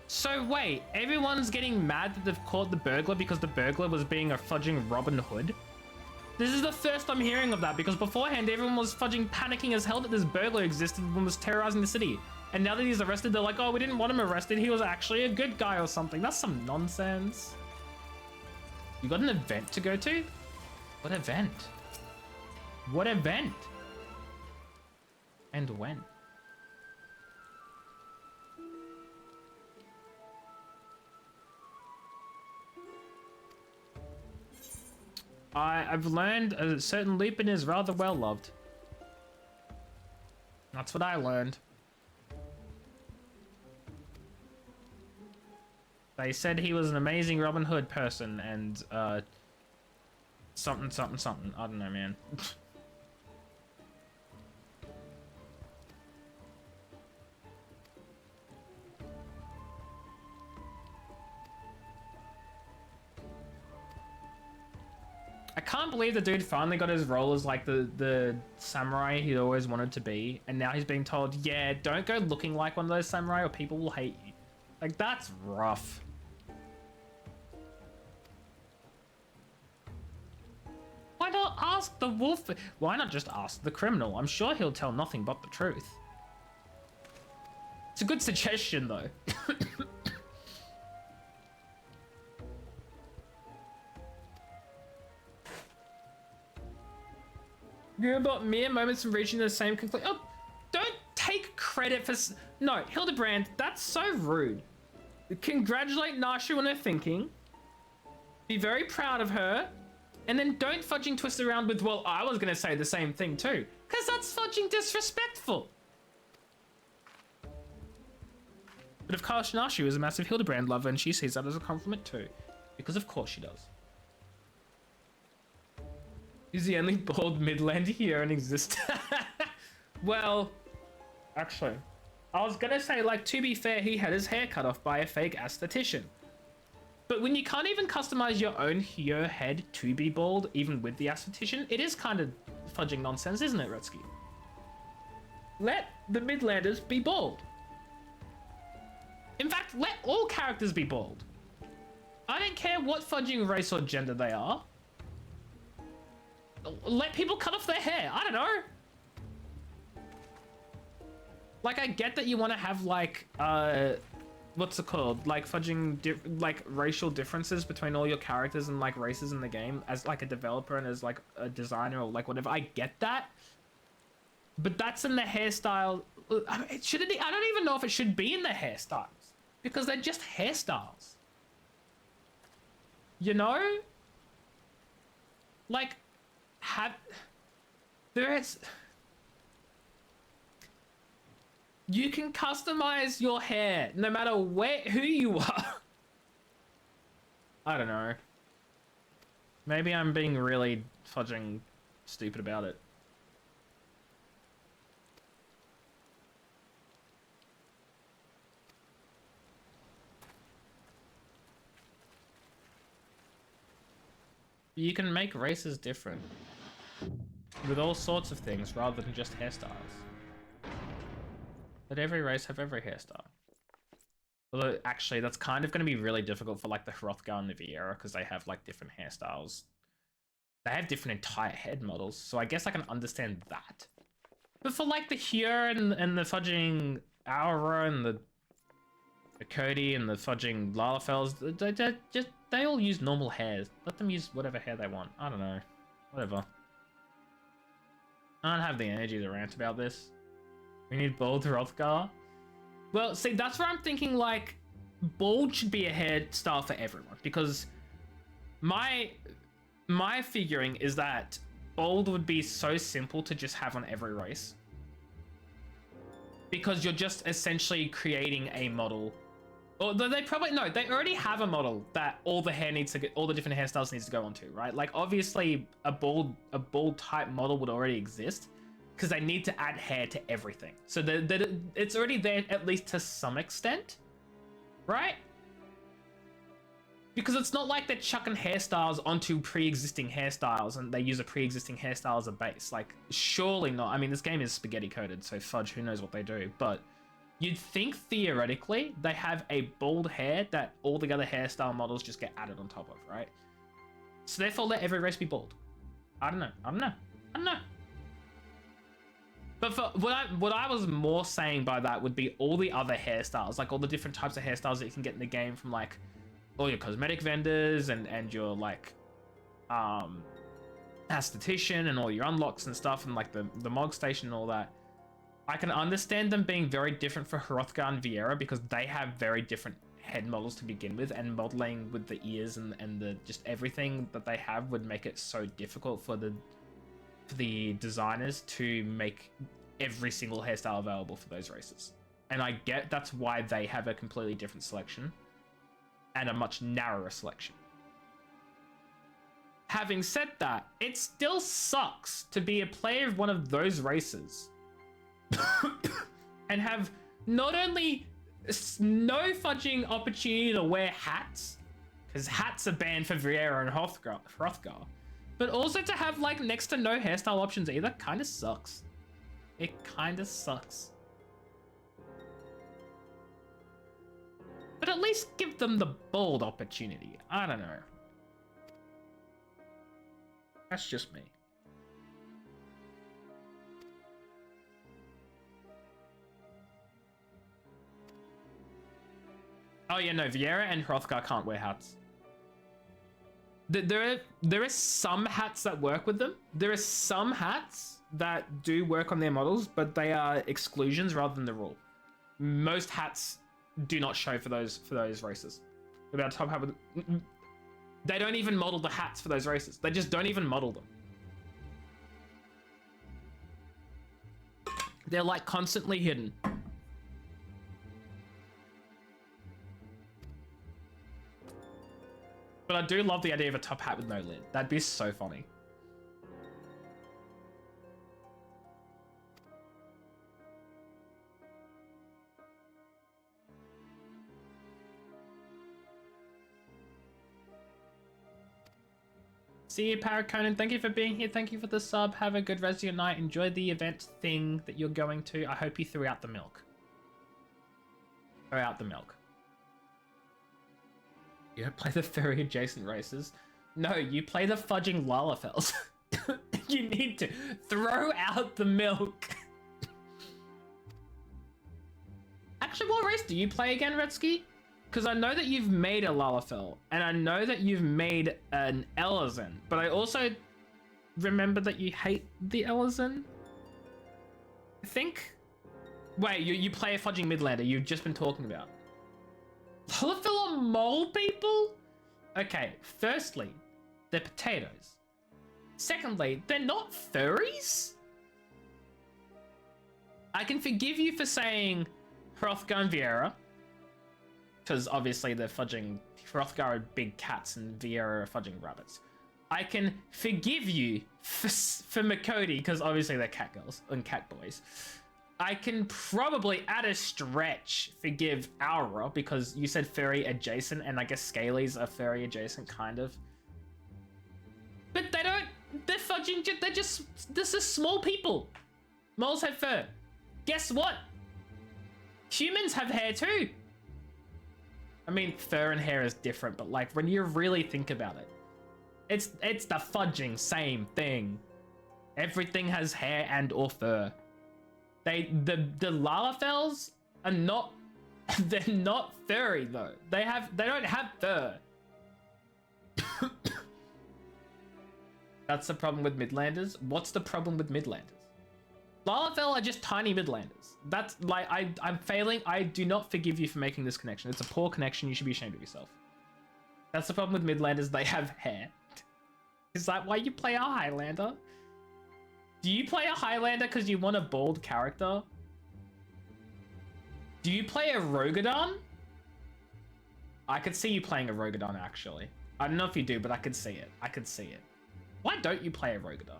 So wait, everyone's getting mad that they've caught the burglar because the burglar was being a fudging Robin Hood? This is the first I'm hearing of that, because beforehand everyone was fudging panicking as hell that this burglar existed and was terrorizing the city. And now that he's arrested, they're like, oh, we didn't want him arrested. He was actually a good guy or something. That's some nonsense. You got an event to go to? What event? What event? And when? I've learned a certain Lupin is rather well loved. That's what I learned. They said he was an amazing Robin Hood person and something something something. I don't know, man. I can't believe the dude finally got his role as like the samurai he always wanted to be, and now he's being told, yeah, don't go looking like one of those samurai or people will hate you. Like, that's rough. Why not ask the wolf? Why not just ask the criminal? I'm sure he'll tell nothing but the truth. It's a good suggestion, though. Yeah, but mere moments from reaching the same conclusion. Oh, don't take credit for... No, Hildebrand, that's so rude. Congratulate Nashu on her thinking. Be very proud of her. And then don't fudging twist around with, well, I was going to say the same thing too. Because that's fudging disrespectful. But of course, Nashu is a massive Hildebrand lover and she sees that as a compliment too. Because of course she does. He's the only bald Midland hero in existence. Well, actually, I was gonna say, like, to be fair, he had his hair cut off by a fake aesthetician. But when you can't even customize your own hero head to be bald, even with the aesthetician, it is kind of fudging nonsense, isn't it, Retsky? Let the Midlanders be bald. In fact, let all characters be bald. I don't care what fudging race or gender they are. Let people cut off their hair. I don't know. Like, I get that you want to have, like, what's it called? Like, fudging, like, racial differences between all your characters and, like, races in the game as, like, a developer and as, like, a designer or, like, whatever. I get that. But that's in the hairstyle. It shouldn't. I don't even know if it should be in the hairstyles. Because they're just hairstyles. You know? Like... You can customize your hair no matter who you are. I don't know. Maybe I'm being really fudging stupid about it. You can make races different. With all sorts of things rather than just hairstyles. Let every race have every hairstyle. Although, actually, that's kind of going to be really difficult for, like, the Hrothgar and the Viera, because they have, like, different hairstyles. They have different entire head models, so I guess I can understand that. But for, like, the Hyur and the fudging Aura and the Cody and the fudging Lalafells, they all use normal hairs. Let them use whatever hair they want. I don't know. Whatever. I don't have the energy to rant about this. We need bald Hrothgar. Well, see, that's where I'm thinking, like, bald should be a hairstyle for everyone, because my figuring is that bald would be so simple to just have on every race. Because you're just essentially creating a model. Or they probably, no, they already have a model that all the hair needs to get, all the different hairstyles needs to go onto, right? Like, obviously a bald type model would already exist because they need to add hair to everything. So it's already there, at least to some extent, right? Because it's not like they're chucking hairstyles onto pre-existing hairstyles and they use a pre-existing hairstyle as a base. Like, surely not. I mean, this game is spaghetti coded, so fudge, who knows what they do, but you'd think theoretically they have a bald hair that all the other hairstyle models just get added on top of, right? So therefore let every race be bald. I don't know. But for what I was more saying by that would be all the other hairstyles, like all the different types of hairstyles that you can get in the game from, like, all your cosmetic vendors and your, like, aesthetician and all your unlocks and stuff, and like the Mog Station and all that, I can understand them being very different for Hrothgar and Viera because they have very different head models to begin with, and modeling with the ears and the just everything that they have would make it so difficult for the designers to make every single hairstyle available for those races. And I get that's why they have a completely different selection and a much narrower selection. Having said that, it still sucks to be a player of one of those races and have not only no fudging opportunity to wear hats, because hats are banned for Viera and Hrothgar, but also to have like next to no hairstyle options either. Kind of sucks. It kind of sucks. But at least give them the bold opportunity. I don't know. That's just me. Oh yeah, no, Viera and Hrothgar can't wear hats. There are some hats that work with them. There are some hats that do work on their models, but they are exclusions rather than the rule. Most hats do not show for those races. About top hat with, they don't even model the hats for those races. They just don't even model them. They're like constantly hidden. But I do love the idea of a top hat with no lid. That'd be so funny. See you, Paraconan. Thank you for being here. Thank you for the sub. Have a good rest of your night. Enjoy the event thing that you're going to. I hope you threw out the milk. Throw out the milk. You don't play the furry adjacent races. No, you play the fudging Lalafels. You need to throw out the milk. Actually, what race do you play again, Redsky? Because I know that you've made a Lalafell, and I know that you've made an Elezen, but I also remember that you hate the Elezen. I think. Wait, you play a fudging Midlander you've just been talking about. Lalafell are mole people? Okay, firstly, they're potatoes. Secondly, they're not furries? I can forgive you for saying Hrothgar and Viera, because obviously they're fudging. Hrothgar are big cats and Viera are fudging rabbits. I can forgive you for Makoti, because obviously they're cat girls and cat boys. I can probably, at a stretch, forgive Aura, because you said furry adjacent, and I guess Scalies are furry adjacent, kind of. But they don't, they're fudging, they're just small people. Moles have fur. Guess what? Humans have hair too. I mean, fur and hair is different, but like, when you really think about it, it's the fudging same thing. Everything has hair and or fur. The Lalafels are not, they're not furry though. They don't have fur. That's the problem with Midlanders. What's the problem with Midlanders? Lalafell are just tiny Midlanders. That's like, I'm failing. I do not forgive you for making this connection. It's a poor connection. You should be ashamed of yourself. That's the problem with Midlanders. They have hair. Is that why you play a Highlander? Do you play a Highlander because you want a bald character? Do you play a Rogadon? I could see you playing a Rogadon, actually. I don't know if you do, but I could see it. I could see it. Why don't you play a Rogadon?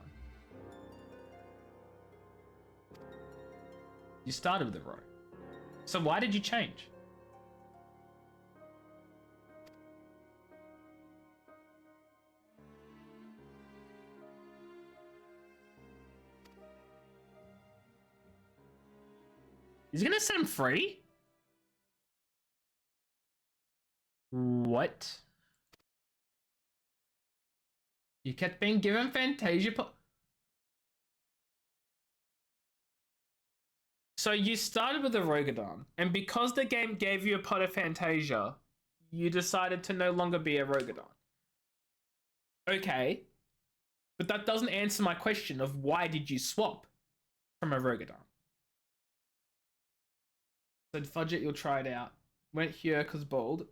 You started with a Ro. So why did you change? He's gonna set him free? What? You kept being given Fantasia So you started with a Rogadon, and because the game gave you a pot of Fantasia, you decided to no longer be a Rogadon. Okay. But that doesn't answer my question of why did you swap from a Rogadon? Said fudge it, you'll try it out. Went here because bald.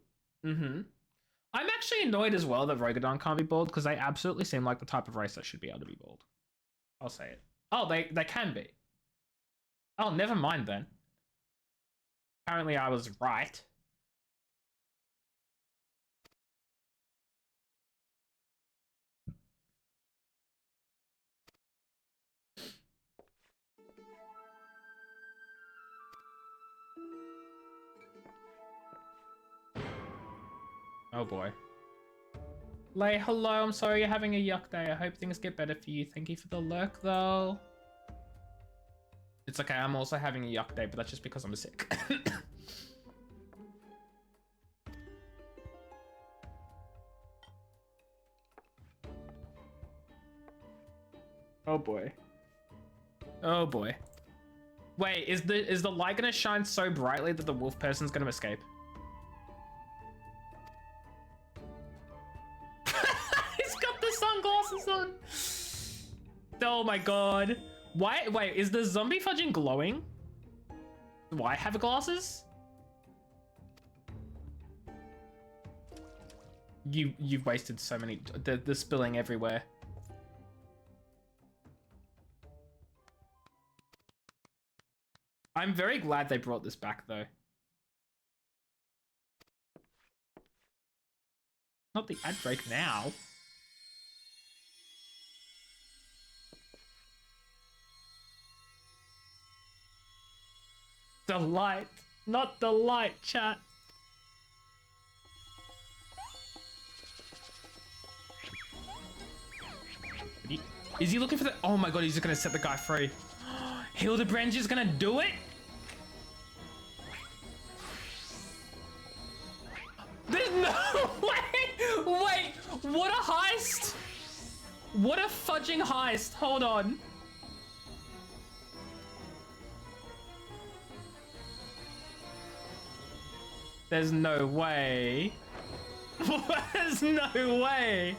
Mm-hmm. I'm actually annoyed as well that Rogadon can't be bald because they absolutely seem like the type of race that should be able to be bald. I'll say it. Oh, they can be. Oh, never mind then. Apparently I was right. Oh boy. Lay, hello, I'm sorry you're having a yuck day. I hope things get better for you. Thank you for the lurk though. It's okay, I'm also having a yuck day, but that's just because I'm sick. Oh boy. Oh boy. Wait, is the light gonna shine so brightly that the wolf person's gonna escape? He's got the sunglasses on. Oh my god. Why? Wait, is the zombie fudging glowing? Do I have glasses? You've wasted so many. They're spilling everywhere. I'm very glad they brought this back though. Not the ad break now. The light, not the light, chat. Is he looking for the? Oh my god, he's just gonna set the guy free. Hildebrand is gonna do it? There's no way! Wait, what a heist! What a fudging heist! Hold on. There's no way. There's no way.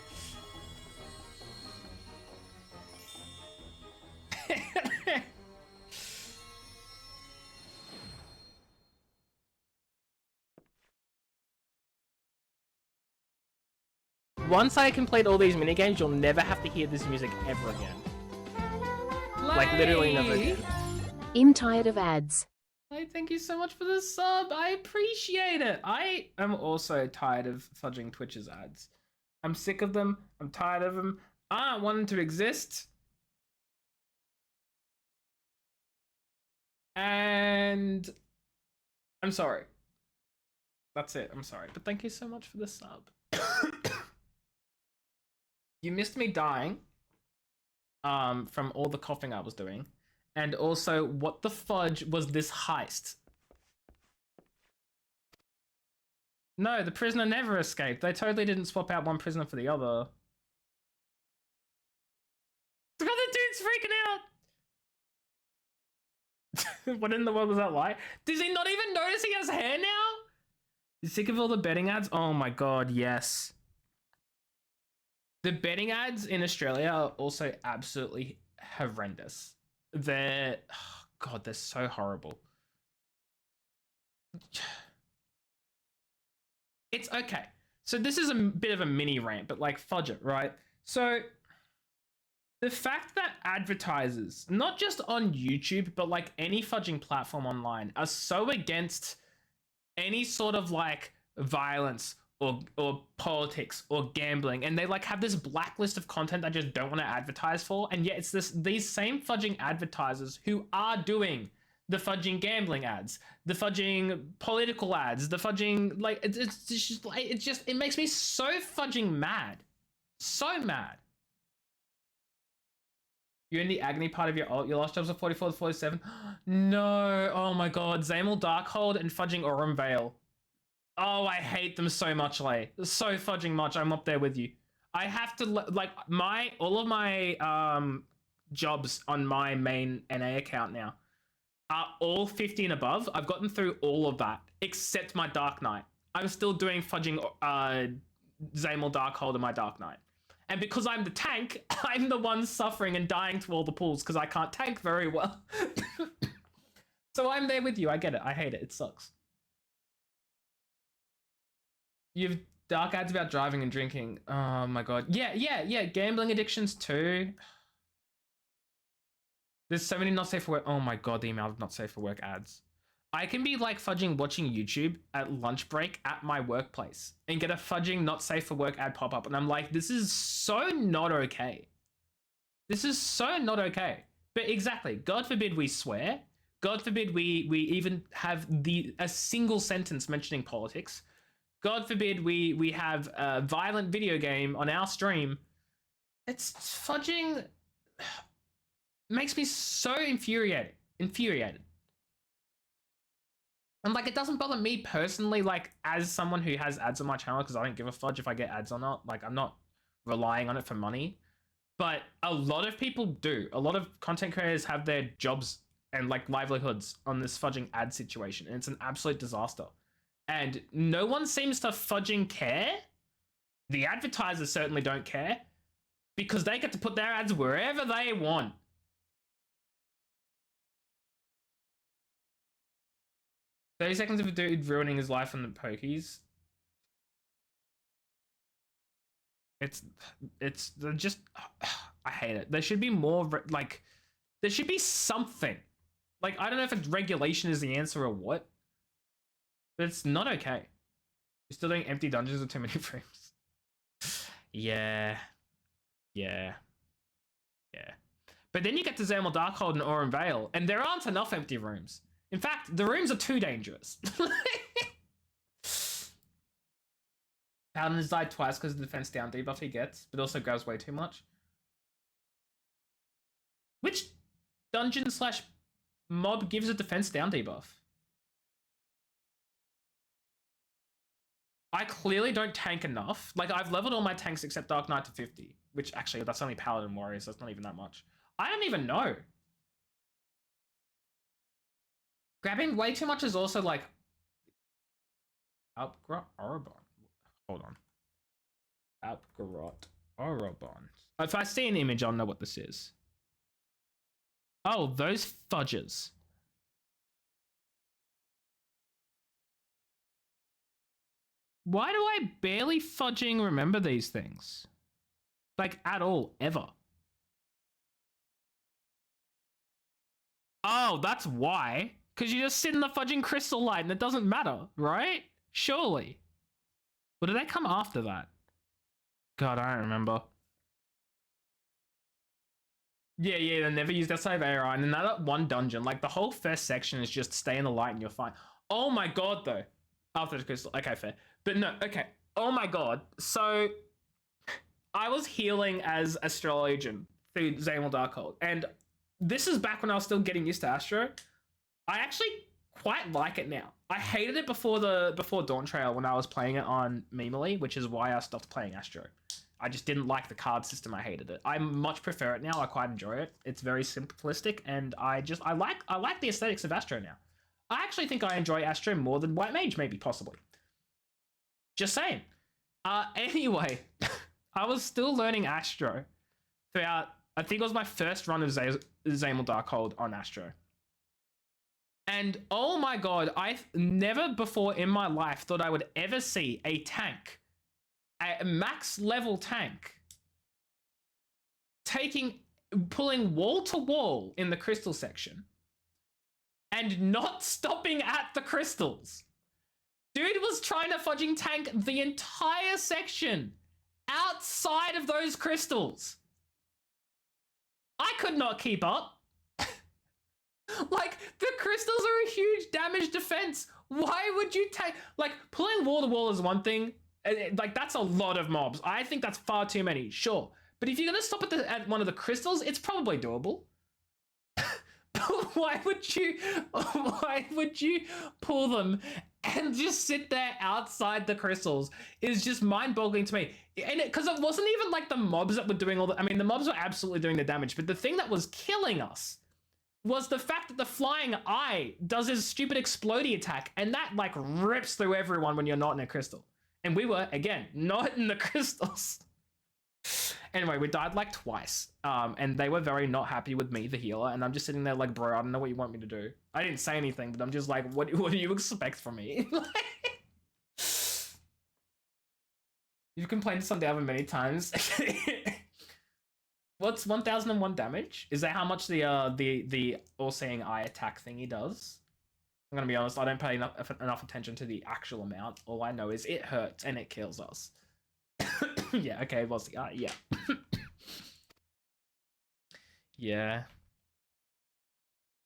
Once I complete all these minigames, you'll never have to hear this music ever again. Like, literally never again. I'm tired of ads. Hey, thank you so much for the sub. I appreciate it. I am also tired of fudging Twitch's ads. I'm sick of them. I'm tired of them. I don't want them to exist. And I'm sorry. That's it. I'm sorry. But thank you so much for the sub. You missed me dying from all the coughing I was doing. And also, what the fudge was this heist? No, the prisoner never escaped. They totally didn't swap out one prisoner for the other. The other dude's freaking out! What in the world was that like? Does he not even notice he has hair now? You sick of all the betting ads? Oh my god, yes. The betting ads in Australia are also absolutely horrendous. They're, oh god, they're so horrible. It's okay. So this is a bit of a mini rant, but like fudge it, right? So the fact that advertisers, not just on YouTube, but like any fudging platform online, are so against any sort of like violence or politics or gambling, and they like have this blacklist of content I just don't want to advertise for, and yet it's these same fudging advertisers who are doing the fudging gambling ads, the fudging political ads, the fudging like it makes me so fudging mad, so mad. You're in the agony part of your ult. Your last jobs are 44 to 47. No, oh my god, Zamel Darkhold and fudging Aurum Vale. Oh, I hate them so much, Lay. So fudging much. I'm up there with you. I have to like all of my jobs on my main NA account now are all 50 and above. I've gotten through all of that except my Dark Knight. I'm still doing fudging Zamel Darkhold in my Dark Knight. And because I'm the tank, I'm the one suffering and dying to all the pulls because I can't tank very well. So I'm there with you. I get it. I hate it. It sucks. You've dark ads about driving and drinking. Oh my god. Yeah. Gambling addictions too. There's so many not safe for work. Oh my god, the amount of not safe for work ads. I can be like fudging watching YouTube at lunch break at my workplace and get a fudging not safe for work ad pop up. And I'm like, this is so not okay. This is so not okay. But exactly, God forbid we swear. God forbid we even have a single sentence mentioning politics. God forbid we have a violent video game on our stream. It's fudging makes me so infuriated. And like, it doesn't bother me personally, like as someone who has ads on my channel, because I don't give a fudge if I get ads or not. Like, I'm not relying on it for money, but a lot of people do. A lot of content creators have their jobs and like livelihoods on this fudging ad situation, and it's an absolute disaster. And no one seems to fudging care. The advertisers certainly don't care because they get to put their ads wherever they want. "30 seconds of a dude ruining his life on the pokies." It's just, I hate it. There should be more, like, there should be something. Like, I don't know if it's regulation is the answer or what, but it's not okay. You're still doing empty dungeons with too many frames. Yeah. But then you get to Zamel Darkhold and Aurum Vale, and there aren't enough empty rooms. In fact, the rooms are too dangerous. Paladin has died twice because of the defense down debuff he gets, but also grabs way too much. Which dungeon slash mob gives a defense down debuff? I clearly don't tank enough. Like, I've leveled all my tanks except Dark Knight to 50, which actually, that's only Paladin Warrior, so that's not even that much. I don't even know. Grabbing way too much is also like Outgrot Orobon. Hold on. Outgrot Orobon. If I see an image, I'll know what this is. Oh, those fudges. Why do I barely fudging remember these things? Like, at all, ever. Oh, that's why. Because you just sit in the fudging crystal light and it doesn't matter, right? Surely. Or did they come after that? God, I don't remember. Yeah, they never used outside of AI. And then that one dungeon, like the whole first section is just stay in the light and you're fine. Oh my god, though. After the crystal. Okay, fair. But no, okay. Oh my god. So, I was healing as Astral Legion through Zamel Darkhold. And this is back when I was still getting used to Astro. I actually quite like it now. I hated it before Dawn Trail when I was playing it on Memely, which is why I stopped playing Astro. I just didn't like the card system. I hated it. I much prefer it now. I quite enjoy it. It's very simplistic, and I like the aesthetics of Astro now. I actually think I enjoy Astro more than White Mage, maybe, possibly. Just saying. Anyway, I was still learning Astro throughout, I think it was my first run of Zamel Darkhold on Astro. And oh my god, I've never before in my life thought I would ever see a tank, a max level tank, pulling wall to wall in the crystal section and not stopping at the crystals. Dude was trying to fudging tank the entire section outside of those crystals. I could not keep up. Like, the crystals are a huge damage defense. Why would you take, like, pulling wall to wall is one thing. Like, that's a lot of mobs. I think that's far too many, sure. But if you're gonna stop at one of the crystals, it's probably doable. Why would you pull them and just sit there outside the crystals is just mind-boggling to me. And because it wasn't even like the mobs that were doing all the, I mean, the mobs were absolutely doing the damage, but the thing that was killing us was the fact that the flying eye does his stupid explodey attack, and that like rips through everyone when you're not in a crystal. And we were, again, not in the crystals. Anyway, we died like twice, and they were very not happy with me, the healer, and I'm just sitting there like, bro, I don't know what you want me to do. I didn't say anything, but I'm just like, what do you expect from me? You've complained to Sundaver many times. What's 1001 damage? Is that how much the all-seeing eye attack thingy does? I'm gonna be honest, I don't pay enough attention to the actual amount. All I know is it hurts and it kills us. Yeah, okay, it was the eye, yeah. Yeah.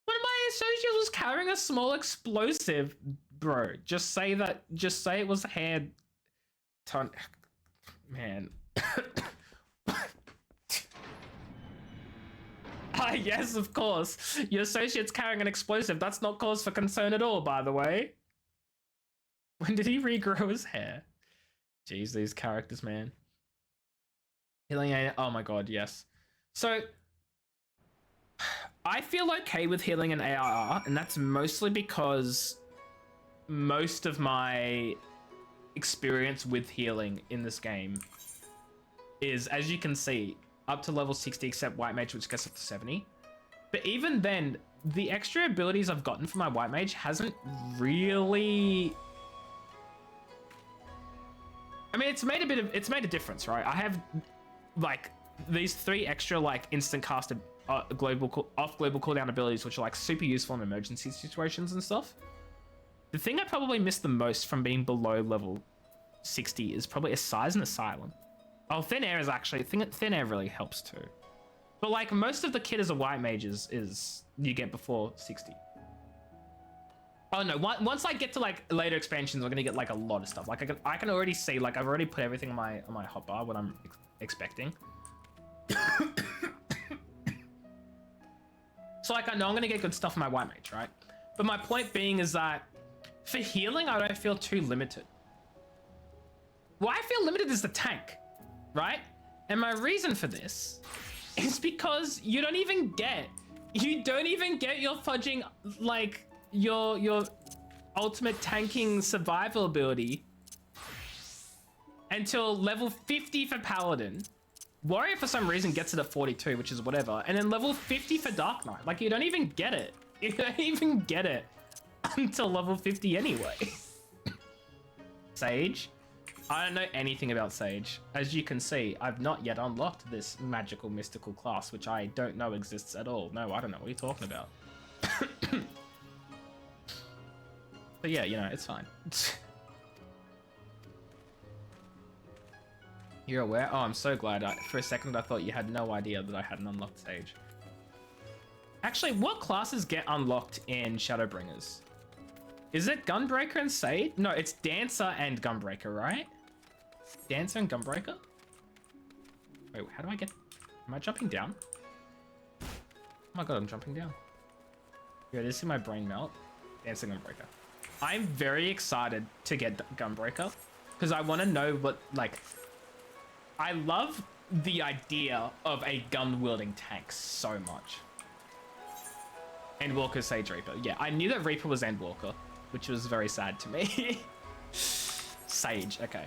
One of my associates was carrying a small explosive, bro. Just say it was a hand ton. Man. Ah, yes, of course. Your associate's carrying an explosive. That's not cause for concern at all, by the way. When did he regrow his hair? Jeez, these characters, man. Healing A. Oh my god, yes. So, I feel okay with healing an ARR, and that's mostly because most of my experience with healing in this game is, as you can see, up to level 60 except White Mage, which gets up to 70. But even then, the extra abilities I've gotten from my White Mage hasn't really... I mean, it's made a difference, right? I have like these 3 extra like instant cast off global cooldown abilities, which are like super useful in emergency situations and stuff. The thing I probably missed the most from being below level 60 is probably a size and asylum. Oh, thin air is actually thin air really helps too. But like most of the kit as a White Mage is you get before 60. Oh no, once I get to like later expansions, we're gonna get like a lot of stuff. Like I can already see, like I've already put everything on my hotbar, what I'm expecting. So like I know I'm gonna get good stuff from my White Mage, right? But my point being is that for healing, I don't feel too limited. Why I feel limited is the tank, right? And my reason for this is because you don't even get your fudging, like, your ultimate tanking survival ability until level 50 for Paladin. Warrior for some reason gets it at 42, which is whatever, and then level 50 for Dark Knight. Like, you don't even get it. You don't even get it until level 50 anyway. Sage? I don't know anything about Sage. As you can see, I've not yet unlocked this magical mystical class, which I don't know exists at all. No, I don't know what you're talking about. But yeah, you know, it's fine. You're aware? Oh, I'm so glad. For a second, I thought you had no idea that I hadn't unlocked Sage. Actually, what classes get unlocked in Shadowbringers? Is it Gunbreaker and Sage? No, it's Dancer and Gunbreaker, right? Dancer and Gunbreaker? Wait, how do I get... Am I jumping down? Oh my god, I'm jumping down. Yeah, this is my brain melt. Dancer Gunbreaker. I'm very excited to get Gunbreaker because I want to know what, like... I love the idea of a gun-wielding tank so much. Endwalker, Sage, Reaper. Yeah, I knew that Reaper was Endwalker, which was very sad to me. Sage, okay.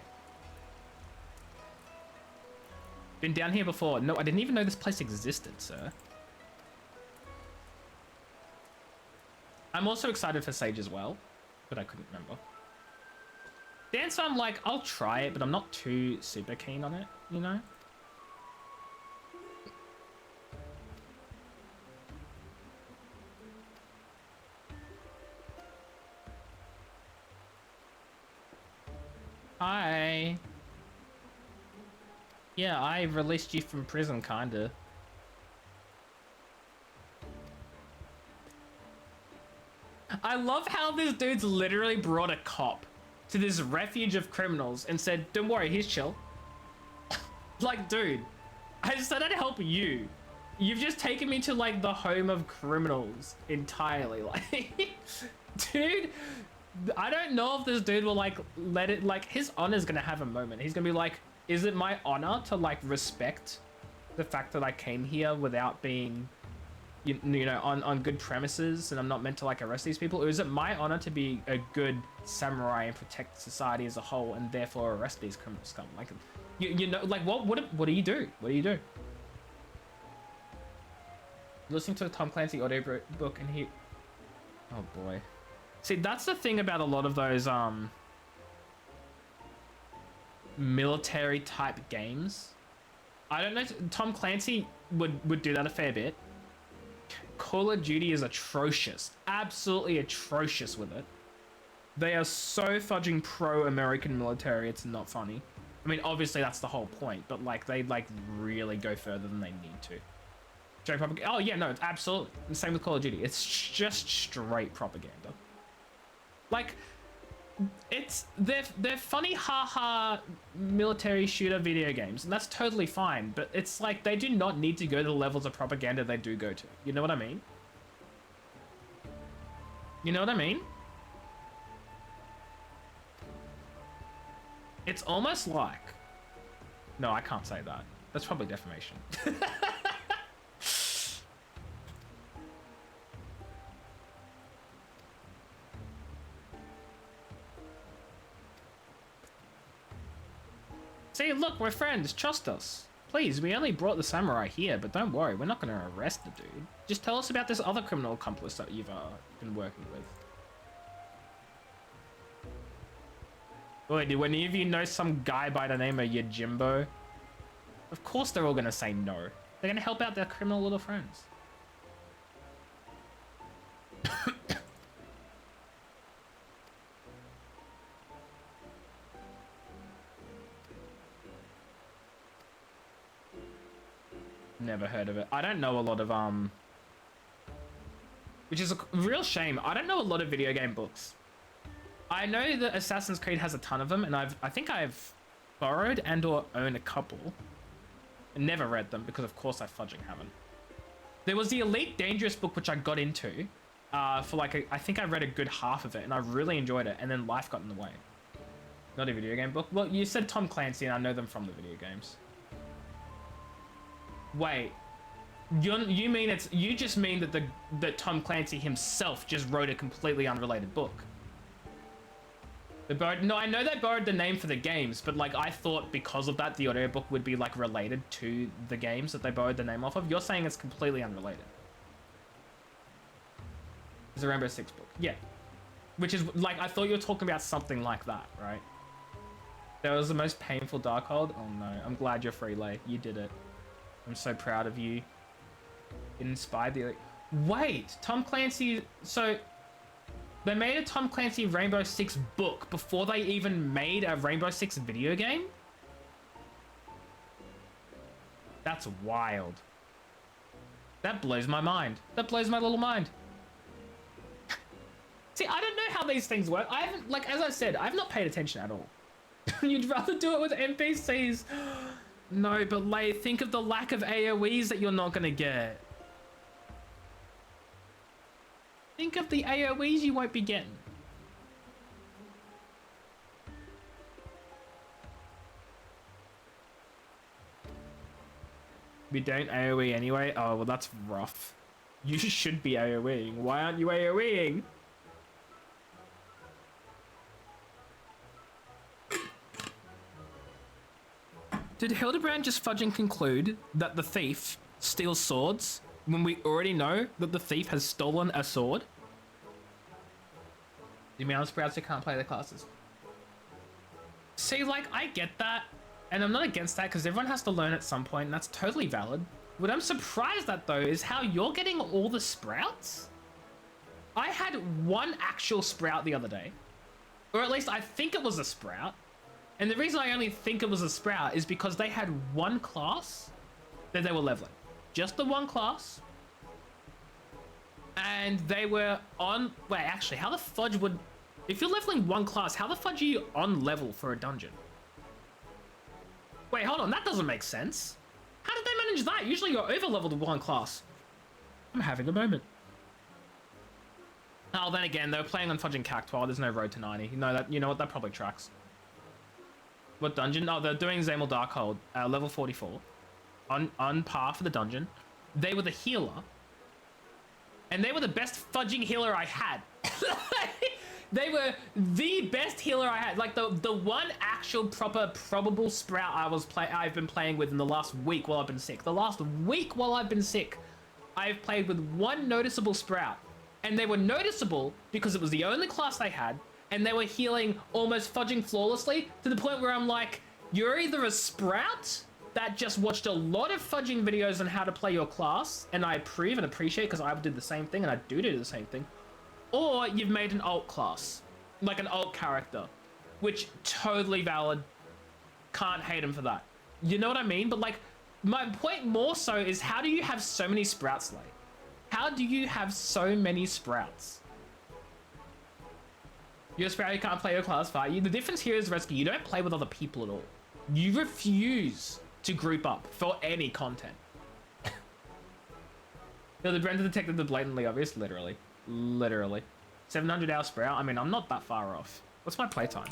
Been down here before. No, I didn't even know this place existed, sir. I'm also excited for Sage as well, but I couldn't remember. Dancer, I'm like, I'll try it, but I'm not too super keen on it, you know? Hi. Yeah, I released you from prison, kinda. I love how this dude's literally brought a cop to this refuge of criminals and said, don't worry, he's chill. Like, dude, I said I'd help you. You've just taken me to, like, the home of criminals entirely. Like, dude, I don't know if this dude will, like, let it, like, his honor's gonna have a moment. He's gonna be like, is it my honor to, like, respect the fact that I came here without being, you know, on good premises and I'm not meant to, like, arrest these people? Or is it my honor to be a good samurai and protect society as a whole and therefore arrest these criminal scum? Like, You know, like what do you do? What do you do? Listening to a Tom Clancy audiobook and he... Oh boy. See, that's the thing about a lot of those military type games. I don't know, Tom Clancy would do that a fair bit. Call of Duty is atrocious, absolutely atrocious with it. They are so fudging pro-American military, it's not funny. I mean, obviously that's the whole point, but like they like really go further than they need to. Straight propaganda. Oh yeah, no, it's absolutely the same with Call of Duty. It's just straight propaganda. Like, they're funny haha military shooter video games, and that's totally fine. But it's like they do not need to go to the levels of propaganda they do go to. You know what I mean? You know what I mean? It's almost like... No, I can't say that. That's probably defamation. See, look, we're friends. Trust us. Please, we only brought the samurai here, but don't worry, we're not going to arrest the dude. Just tell us about this other criminal accomplice that you've been working with. Wait, do any of you know some guy by the name of Yojimbo? Of course they're all going to say no. They're going to help out their criminal little friends. Never heard of it. I don't know a lot of, which is a real shame. I don't know a lot of video game books. I know that Assassin's Creed has a ton of them, and I think I've borrowed and or own a couple. And never read them, because of course I fudging haven't. There was the Elite Dangerous book, which I got into, for like, I think I read a good half of it, and I really enjoyed it, and then life got in the way. Not a video game book. Well, you said Tom Clancy, and I know them from the video games. Wait, you mean you just mean that Tom Clancy himself just wrote a completely unrelated book? No, I know they borrowed the name for the games, but like I thought because of that the audiobook would be like related to the games that they borrowed the name off of. You're saying it's completely unrelated. It's a Rainbow Six book, yeah. Which is like I thought you were talking about something like that, right? That was the most painful Darkhold. Oh no, I'm glad you're Freelay. You did it. I'm so proud of you. It inspired the... Wait, Tom Clancy... So, they made a Tom Clancy Rainbow Six book before they even made a Rainbow Six video game? That's wild. That blows my mind. That blows my little mind. See, I don't know how these things work. I haven't... Like, as I said, I've not paid attention at all. You'd rather do it with NPCs... No, but like, think of the lack of AoEs that you're not gonna get. Think of the AoEs you won't be getting. We don't AoE anyway? Oh, well that's rough. You should be AoEing. Why aren't you AoEing? Did Hildebrand just fudging conclude that the thief steals swords when we already know that the thief has stolen a sword? The amount of sprouts who can't play their classes. See, like, I get that, and I'm not against that because everyone has to learn at some point, and that's totally valid. What I'm surprised at, though, is how you're getting all the sprouts? I had one actual sprout the other day. Or at least I think it was a sprout. And the reason I only think it was a sprout is because they had one class that they were leveling. Just the one class. And they were on... Wait, actually, how the fudge would... If you're leveling one class, how the fudge are you on level for a dungeon? Wait, hold on, that doesn't make sense. How did they manage that? Usually you're over-leveled with one class. I'm having a moment. Oh, then again, they were playing on fudging Cactuar. There's no road to 90. You know what? That probably tracks. What dungeon? Oh, they're doing Zamel Darkhold, level 44. On par for the dungeon. They were the healer. And they were the best fudging healer I had. They were the best healer I had. Like the one actual proper probable sprout I've been playing with in the last week while I've been sick. The last week while I've been sick, I've played with one noticeable sprout. And they were noticeable because it was the only class they had, and they were healing almost fudging flawlessly to the point where I'm like, you're either a sprout that just watched a lot of fudging videos on how to play your class, and I approve and appreciate because I did the same thing and I do the same thing, or you've made an alt class, like an alt character, which totally valid. Can't hate him for that. You know what I mean? But like, my point more so is how do you have so many sprouts, like? How do you have so many sprouts? You're a sprout, you can't play your class fight. The difference here is, Rescue, you don't play with other people at all. You refuse to group up for any content. The Brenda detected the blatantly obvious, literally. Literally. 700-hour sprout? I mean, I'm not that far off. What's my playtime?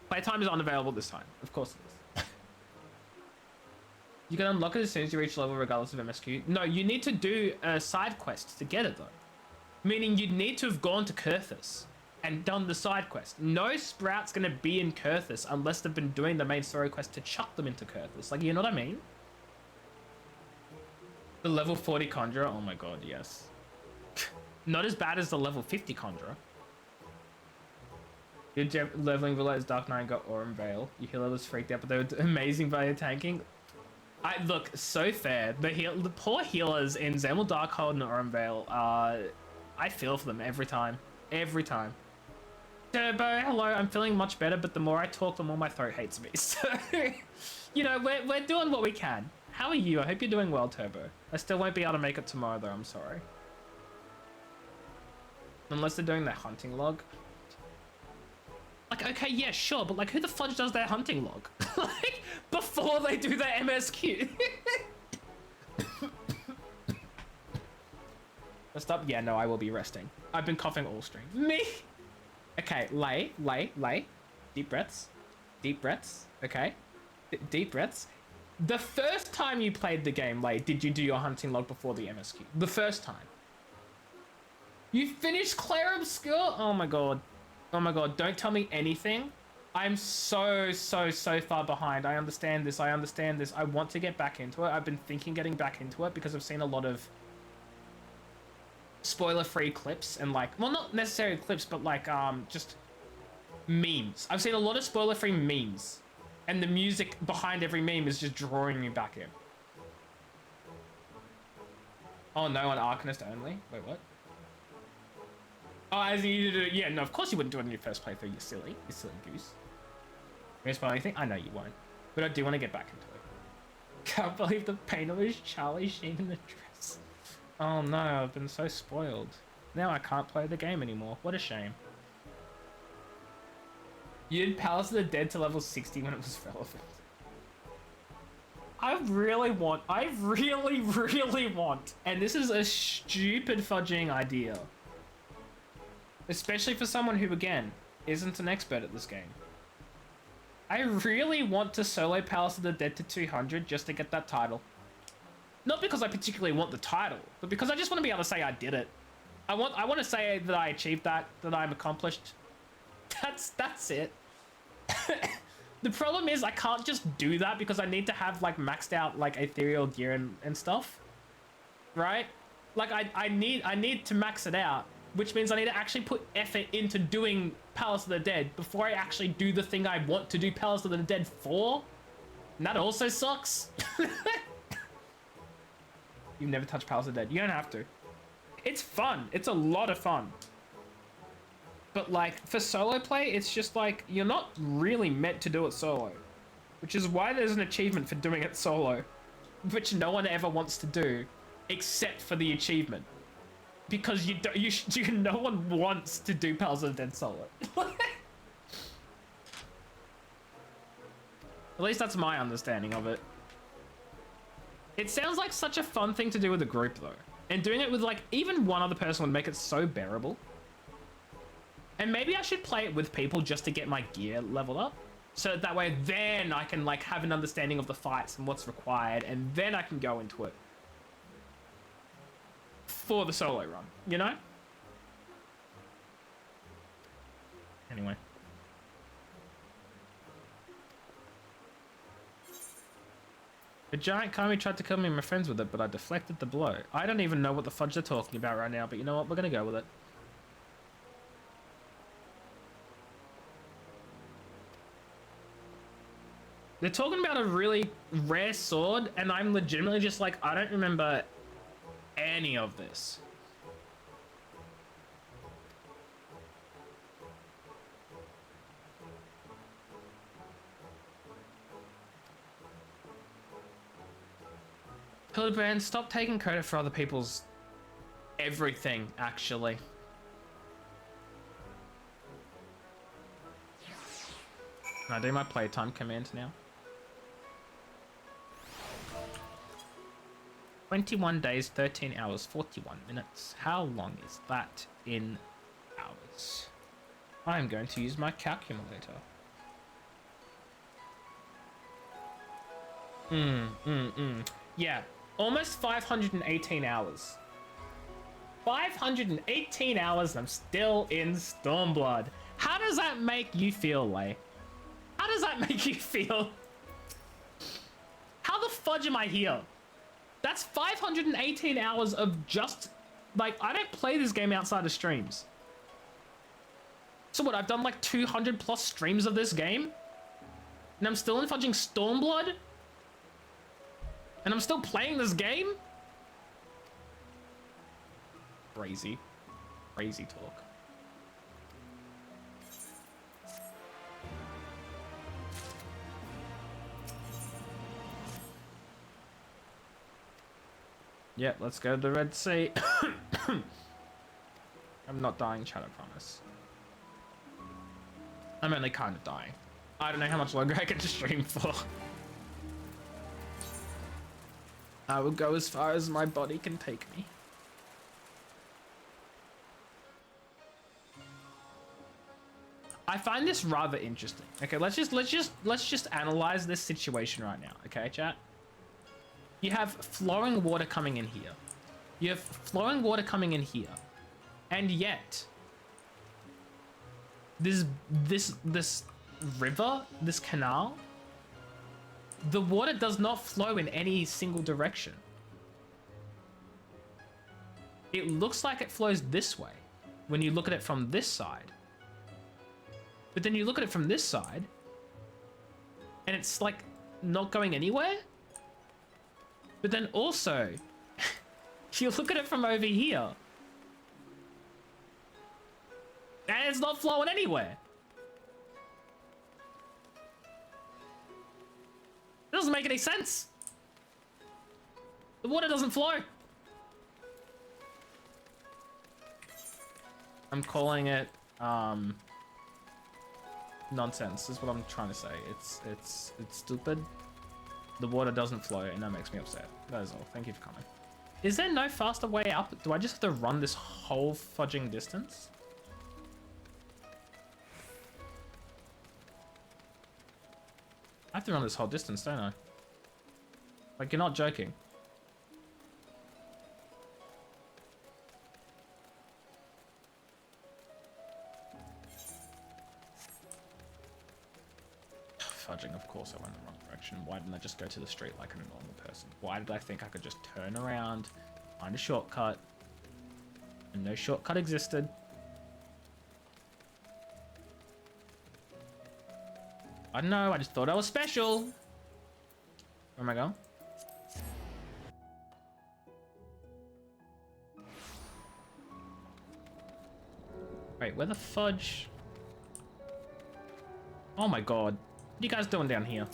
Playtime is unavailable this time. Of course it is. You can unlock it as soon as you reach level regardless of MSQ. No, you need to do a side quest to get it though. Meaning you'd need to have gone to Kurthus and done the side quest. No sprout's gonna be in Kurthus unless they've been doing the main story quest to chuck them into Kurthus. Like, you know what I mean? The level 40 Conjurer, oh my god, yes. Not as bad as the level 50 Conjurer. Your leveling related Dark Knight got Aurum Veil. Your healer was freaked out, but they were amazing by your tanking. Look, so fair. The poor healers in Zemel Darkhold and Aurum Veil, I feel for them every time. Every time. Turbo, hello, I'm feeling much better, but the more I talk, the more my throat hates me. So, you know, we're doing what we can. How are you? I hope you're doing well, Turbo. I still won't be able to make it tomorrow, though, I'm sorry. Unless they're doing their hunting log. Like, okay, yeah, sure, but like, who the fudge does their hunting log? Like, before they do their MSQ. Stop. Yeah, no, I will be resting. I've been coughing all stream. Me. Okay, lay. Deep breaths. Deep breaths. Okay. Deep breaths. The first time you played the game, Lay, did you do your hunting log before the MSQ? The first time. You finished Claire Obscure? Oh my god. Oh my god, don't tell me anything. I'm so far behind. I understand this. I want to get back into it. I've been thinking getting back into it because I've seen a lot of spoiler-free clips and like, well, not necessarily clips, but like just memes. I've seen a lot of spoiler-free memes and the music behind every meme is just drawing me back in. Oh no, on Arcanist only? Wait, what? Oh, as you do, yeah, no, of course you wouldn't do it in your first playthrough, you silly goose. You won't spoil anything? I know you won't. But I do want to get back into it. Can't believe the pain of his Charlie Sheen in the dress. Oh no, I've been so spoiled. Now I can't play the game anymore. What a shame. You did Palace of the Dead to level 60 when it was relevant. I really want, and this is a stupid fudging idea. Especially for someone who, again, isn't an expert at this game. I really want to solo Palace of the Dead to 200 just to get that title. Not because I particularly want the title, but because I just want to be able to say I did it. I want to say that I achieved that I'm accomplished. That's it. The problem is I can't just do that because I need to have like maxed out like ethereal gear and stuff. Right? Like I need to max it out. Which means I need to actually put effort into doing Palace of the Dead before I actually do the thing I want to do Palace of the Dead for. And that also sucks. You've never touched Palace of the Dead. You don't have to. It's fun. It's a lot of fun. But like, for solo play, it's just like, you're not really meant to do it solo. Which is why there's an achievement for doing it solo. Which no one ever wants to do, except for the achievement. Because no one wants to do Palace of the Dead solo. At least that's my understanding of it. It sounds like such a fun thing to do with a group though. And doing it with like, even one other person would make it so bearable. And maybe I should play it with people just to get my gear leveled up. So that way then I can like have an understanding of the fights and what's required. And then I can go into it. For the solo run, you know? Anyway. A giant kami tried to kill me and my friends with it, but I deflected the blow. I don't even know what the fudge they're talking about right now, but you know what? We're gonna go with it. They're talking about a really rare sword, and I'm legitimately just like, I don't remember any of this. Hildebrand, stop taking credit for other people's everything, actually. Can I do my playtime command now? 21 days, 13 hours, 41 minutes. How long is that in hours? I'm going to use my calculator. Yeah, almost 518 hours. 518 hours and I'm still in Stormblood. How does that make you feel, Lay? How does that make you feel? How the fudge am I here? That's 518 hours of just... Like, I don't play this game outside of streams. So what, I've done like 200 plus streams of this game? And I'm still in fudging Stormblood? And I'm still playing this game? Crazy. Crazy talk. Yep, let's go to the Red Sea. I'm not dying, chat, I promise. I'm only kind of dying. I don't know how much longer I can stream for. I will go as far as my body can take me. I find this rather interesting. Okay, let's just analyze this situation right now. Okay, chat. You have flowing water coming in here. You have flowing water coming in here. And yet this river, this canal, the water does not flow in any single direction. It looks like it flows this way when you look at it from this side. But then you look at it from this side and it's like not going anywhere. But then also, if you look at it from over here, and it's not flowing anywhere. It doesn't make any sense. The water doesn't flow. I'm calling it nonsense is what I'm trying to say. It's stupid. The water doesn't flow and that makes me upset. That is all. Thank you for coming. Is there no faster way up? Do I just have to run this whole fudging distance? I have to run this whole distance, don't I? Like, you're not joking. Fudging, of course I went in the wrong direction. Why didn't I just go to the street like a normal person? Why did I think I could just turn around, find a shortcut, and no shortcut existed? I don't know, I just thought I was special. Where am I going? Wait, where the fudge? Oh my god. What are you guys doing down here?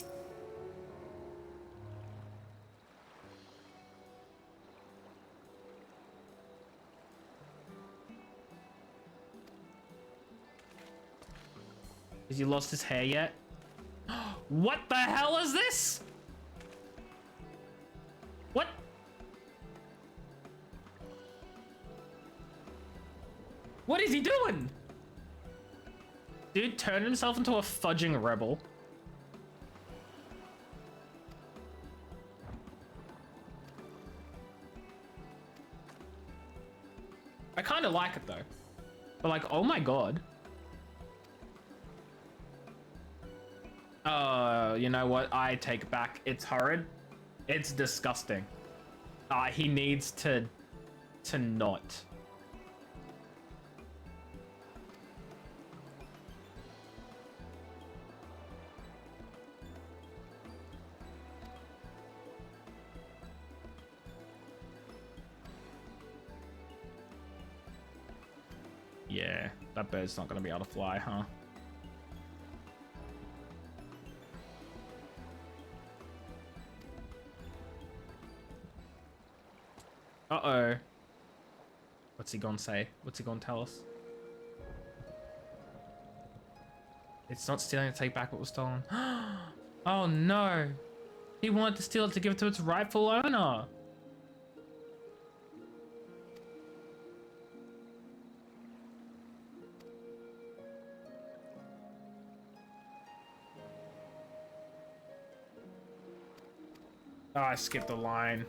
Has he lost his hair yet? What the hell is this? What? What is he doing? Dude turned himself into a fudging rebel. I kind of like it though. But like, oh my god. Oh, you know what? I take it back. It's horrid. It's disgusting. He needs to not. Yeah, that bird's not gonna be able to fly, huh? Uh-oh. What's he gonna say? What's he gonna tell us? It's not stealing to take back what was stolen. Oh no! He wanted to steal it to give it to its rightful owner! Oh, I skipped the line.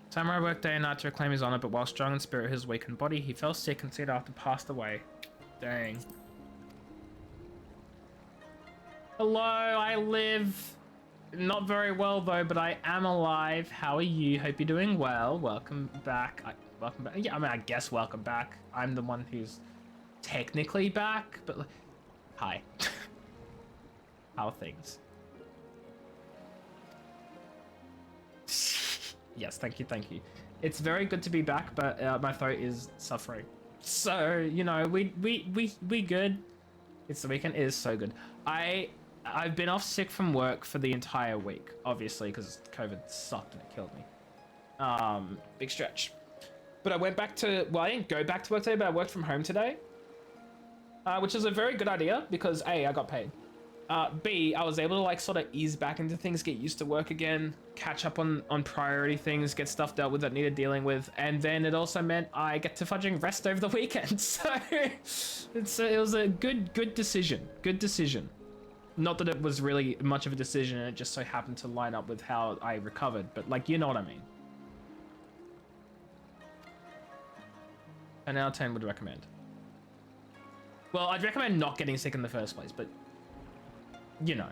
Samurai worked day and night to reclaim his honor, but while strong in spirit, his weakened body, he fell sick and soon after passed away. Dang. Hello, I live. Not very well though, but I am alive. How are you? Hope you're doing well. Welcome back. Welcome back. Yeah, I mean, I guess welcome back. I'm the one who's technically back, but hi. How are things? Yes, thank you, thank you. It's very good to be back, but my throat is suffering. So, you know, we good. It's the weekend. It is so good. I've been off sick from work for the entire week, obviously, because COVID sucked and it killed me. Big stretch. But I went back to, well, I didn't go back to work today, but I worked from home today. Which is a very good idea because A, I got paid. B, I was able to like sort of ease back into things, get used to work again, catch up on priority things, get stuff dealt with that needed dealing with, and then it also meant I get to fudging rest over the weekend. So it was a good decision. Good decision. Not that it was really much of a decision, and it just so happened to line up with how I recovered, but like, you know what I mean. An out of 10 would recommend. Well, I'd recommend not getting sick in the first place, but you know.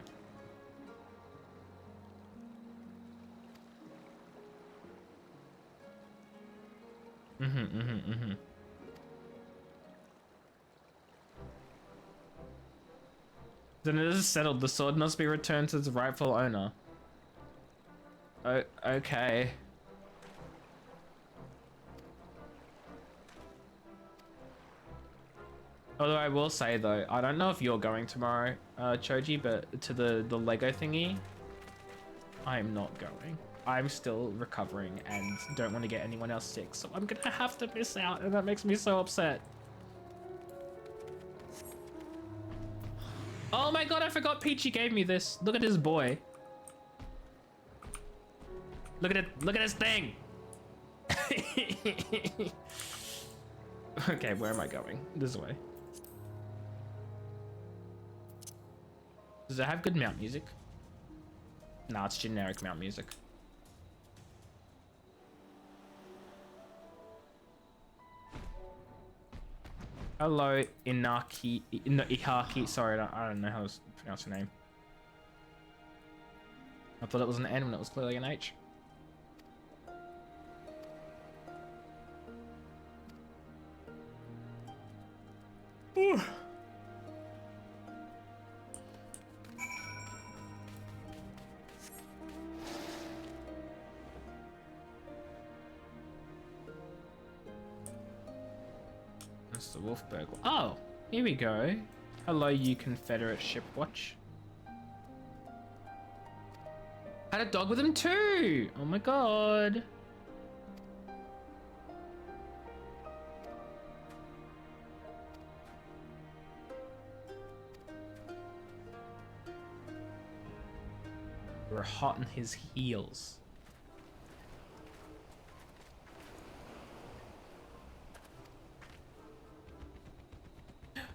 Then it is settled. The sword must be returned to its rightful owner. Oh, okay. Although I will say though, I don't know if you're going tomorrow, Choji, but to the Lego thingy, I am not going. I'm still recovering and don't want to get anyone else sick, so I'm gonna have to miss out, and that makes me so upset. Oh my god, I forgot Peachy gave me this. Look at this boy. Look at it, look at this thing. Okay, where am I going? This way. Does it have good mount music? Nah, it's generic mount music. Hello, Ihaki. Sorry, I don't know how to pronounce your name. I thought it was an N when it was clearly an H. Ooh. That's the Wolfberg. Oh, here we go. Hello, you Confederate ship watch. Had a dog with him too. Oh my god. We're hot on his heels.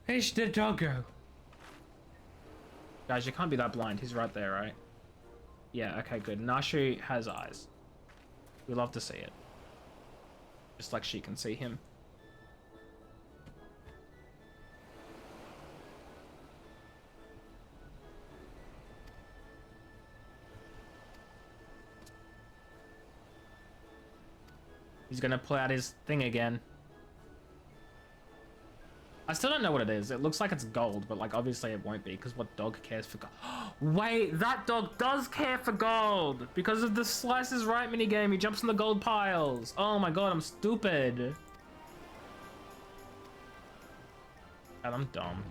Where's the doggo? Guys, you can't be that blind. He's right there, right? Yeah, okay, good. Nashu has eyes. We love to see it. Just like she can see him. He's gonna pull out his thing again. I still don't know what it is. It looks like it's gold, but like obviously it won't be because what dog cares for gold? Wait, that dog does care for gold because of the Slice is Right minigame. He jumps in the gold piles. Oh my god, I'm stupid. God, I'm dumb.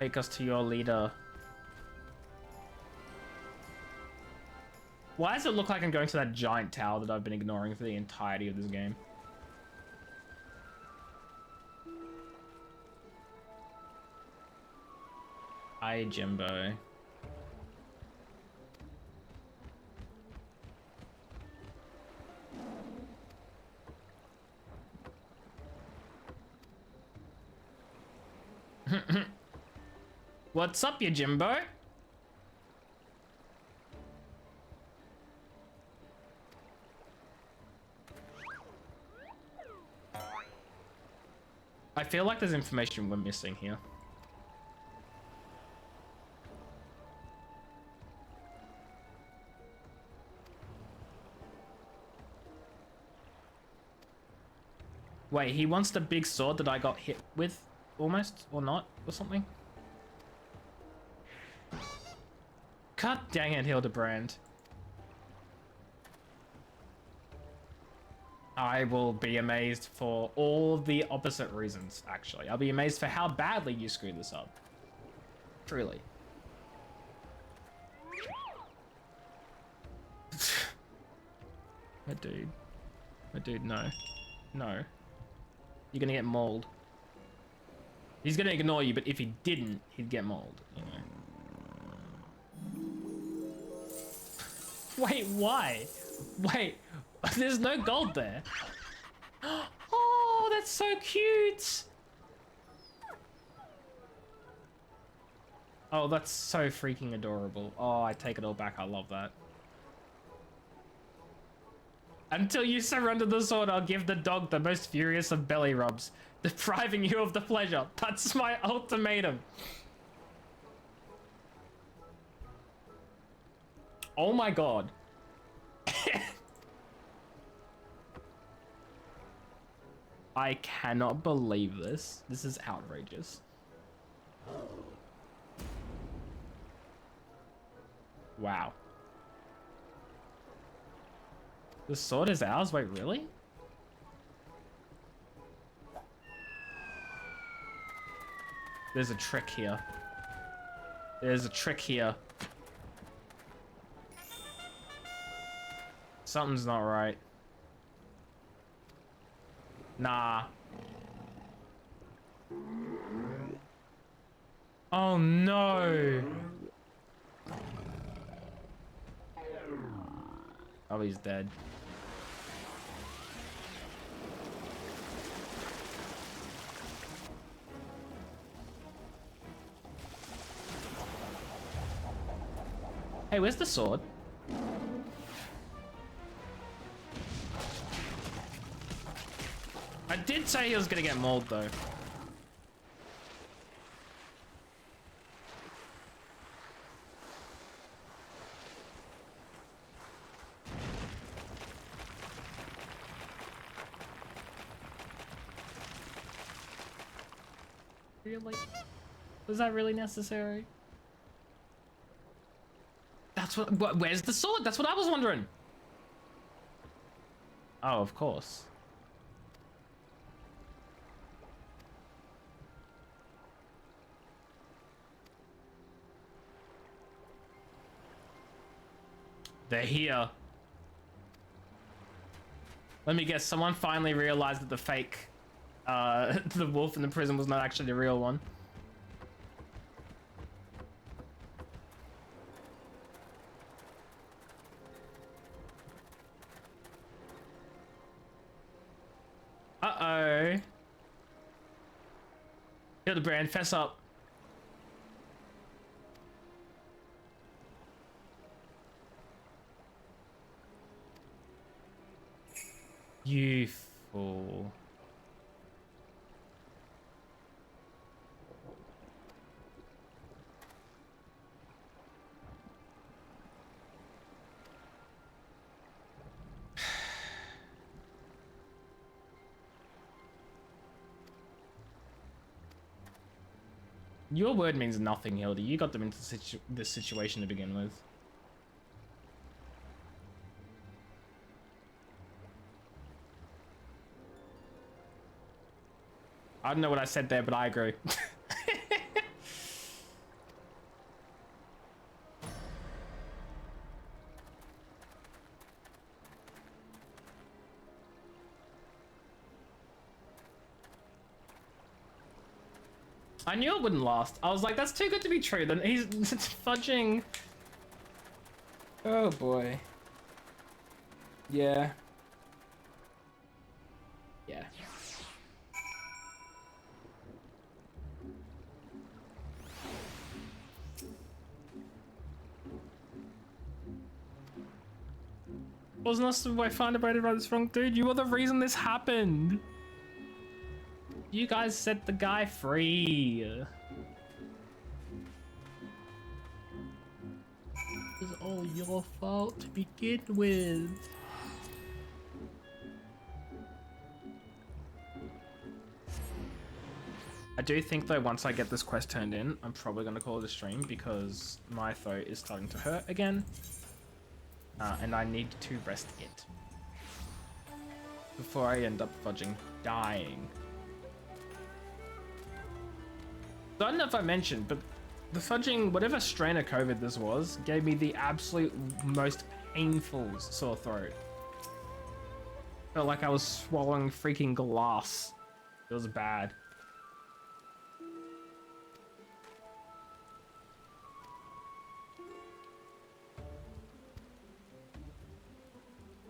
Take us to your leader. Why does it look like I'm going to that giant tower that I've been ignoring for the entirety of this game? Hi, Jimbo. What's up, you Jimbo? I feel like there's information we're missing here. Wait, he wants the big sword that I got hit with, almost, or not, or something? God dang it, Hildebrand. I will be amazed for all the opposite reasons, actually. I'll be amazed for how badly you screwed this up. Truly. My dude. My dude, no. No. You're gonna get mauled. He's gonna ignore you, but if he didn't, he'd get mauled, you know. Wait, why? Wait, there's no gold there. Oh, that's so cute. Oh, that's so freaking adorable. Oh, I take it all back. I love that. Until you surrender the sword, I'll give the dog the most furious of belly rubs, depriving you of the pleasure. That's my ultimatum. Oh my god. I cannot believe this. This is outrageous. Wow. The sword is ours? Wait, really? There's a trick here. There's a trick here. Something's not right. Nah. Oh no. Oh, he's dead. Hey, where's the sword? I did say he was gonna get mauled though. Really? Was that really necessary? That's what, where's the sword? That's what I was wondering. Oh, of course. They're here. Let me guess, someone finally realized that the fake, the wolf in the prison was not actually the real one. Uh-oh. Hildebrand, fess up. You fool. Your word means nothing, Hilda. You got them into this situation to begin with. I don't know what I said there, but I agree. I knew it wouldn't last. I was like, that's too good to be true. Then he's fudging. Oh boy. Yeah. Yeah. Wasn't us I found about it right this wrong, dude? You were the reason this happened. You guys set the guy free. It was all your fault to begin with. I do think though, once I get this quest turned in, I'm probably gonna call it a stream because my throat is starting to hurt again. And I need to rest it before I end up fudging dying. So I don't know if I mentioned, but the fudging, whatever strain of COVID this was, gave me the absolute most painful sore throat. Felt like I was swallowing freaking glass. It was bad.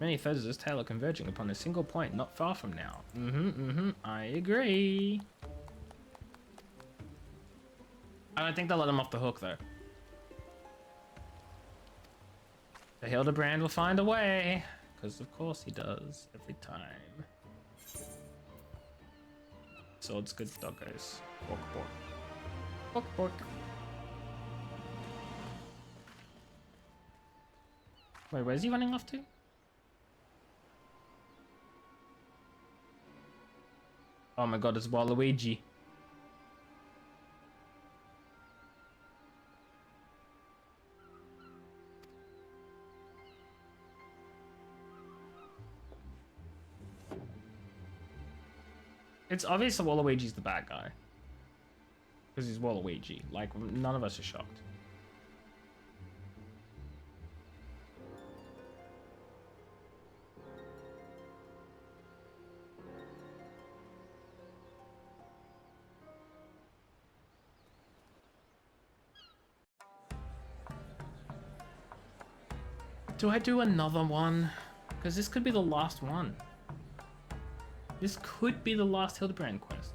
Many threads of this tale are converging upon a single point not far from now. I agree. I don't think they'll let him off the hook though. The Hildebrand will find a way, because of course he does, every time. Swords good doggos. Bork bork. Bork bork. Wait, where's he running off to? Oh my god, it's Waluigi. It's obvious that Waluigi's the bad guy. Because he's Waluigi. Like, none of us are shocked. Do I do another one? Because this could be the last one. This could be the last Hildebrand quest.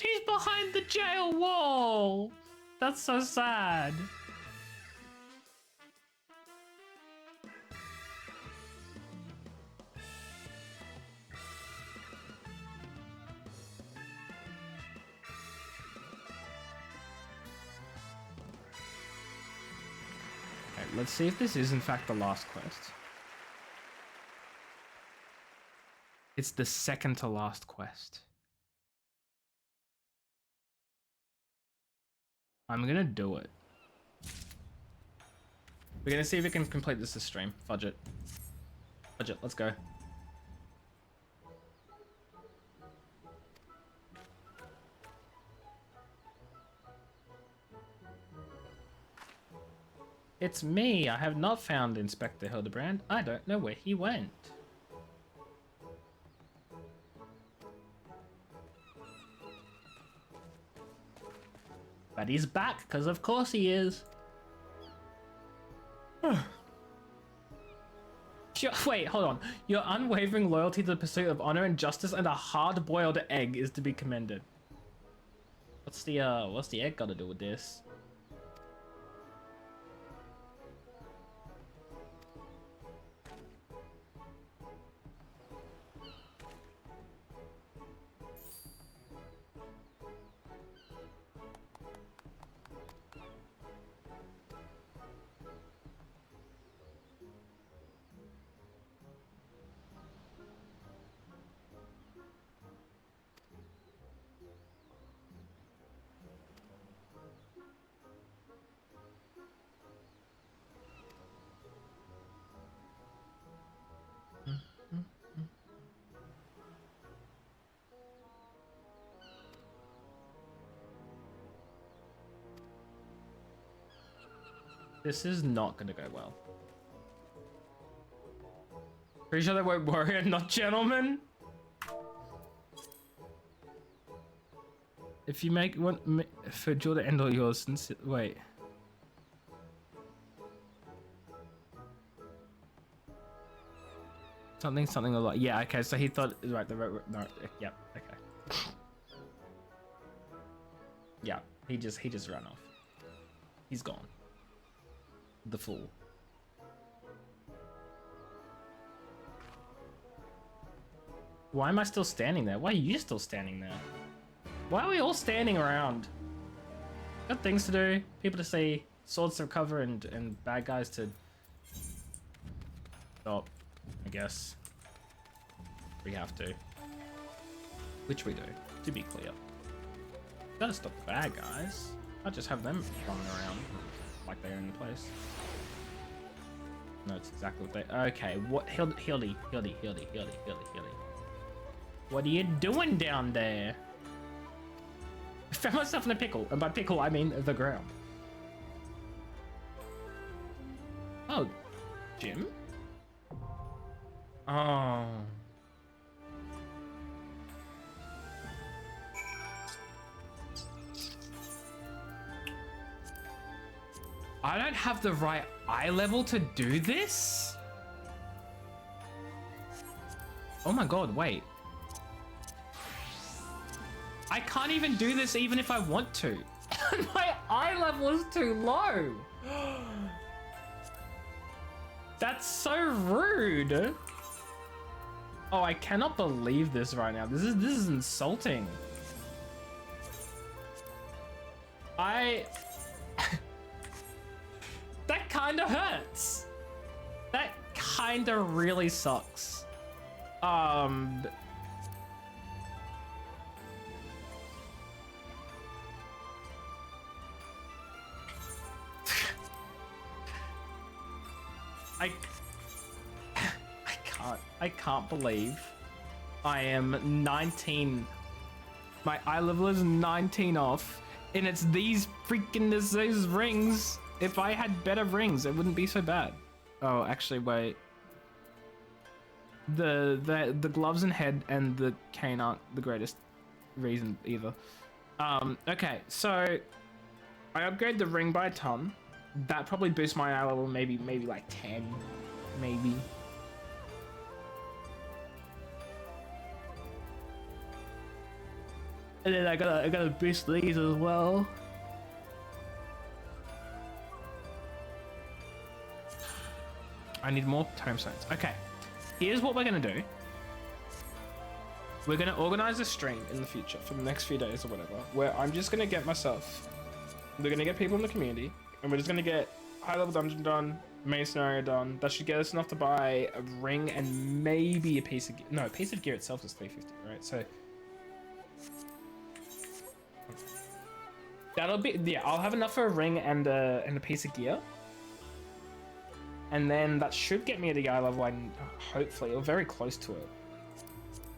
He's behind the jail wall! That's so sad. Let's see if this is in fact the last quest. It's the second to last quest. I'm gonna do it. We're gonna see if we can complete this stream. Fudge it. Fudge it, let's go. It's me. I have not found Inspector Hildebrand. I don't know where he went. But he's back, because of course he is. Wait, Wait, hold on. Your unwavering loyalty to the pursuit of honor and justice and a hard-boiled egg is to be commended. What's the egg got to do with this? This is not gonna go well. Pretty sure they won't warrior, not gentlemen. If you make one for Jewel to end all yours, since wait. Something a lot. Yeah, okay. So he thought right. No. Yep. Okay. Yeah. He just ran off. He's gone. The fool. Why am I still standing there? Why are you still standing there? Why are we all standing around? Got things to do, people to see, swords to recover, and bad guys to stop, I guess. We have to. Which we do, to be clear. Gotta stop the bad guys. Not just have them running around like they're in the place. No, it's exactly what they... Okay, what... Hildy. What are you doing down there? I found myself in a pickle, and by pickle I mean the ground. Oh, Jim? Oh. I don't have the right eye level to do this? Oh my god, wait. I can't even do this even if I want to. My eye level is too low. That's so rude. Oh, I cannot believe this right now. This is insulting. That kind of hurts. That kind of really sucks. I can't believe I am 19. My eye level is 19 off, and it's these these rings. If I had better rings, it wouldn't be so bad. Oh, actually, wait. The gloves and head and the cane aren't the greatest reason either. Okay, so I upgrade the ring by a ton. That probably boosts my eye level maybe like 10, maybe. And then I gotta boost these as well. I need more tombstones. Okay, here's what we're gonna do. We're gonna organize a stream in the future for the next few days or whatever, where I'm just gonna get myself. We're gonna get people in the community, and we're just gonna get high level dungeon done, main scenario done. That should get us enough to buy a ring and maybe a piece of gear. No, a piece of gear itself is 350, right? So that'll be, yeah, I'll have enough for a ring and a piece of gear. And then that should get me at the eye level, hopefully, or very close to it.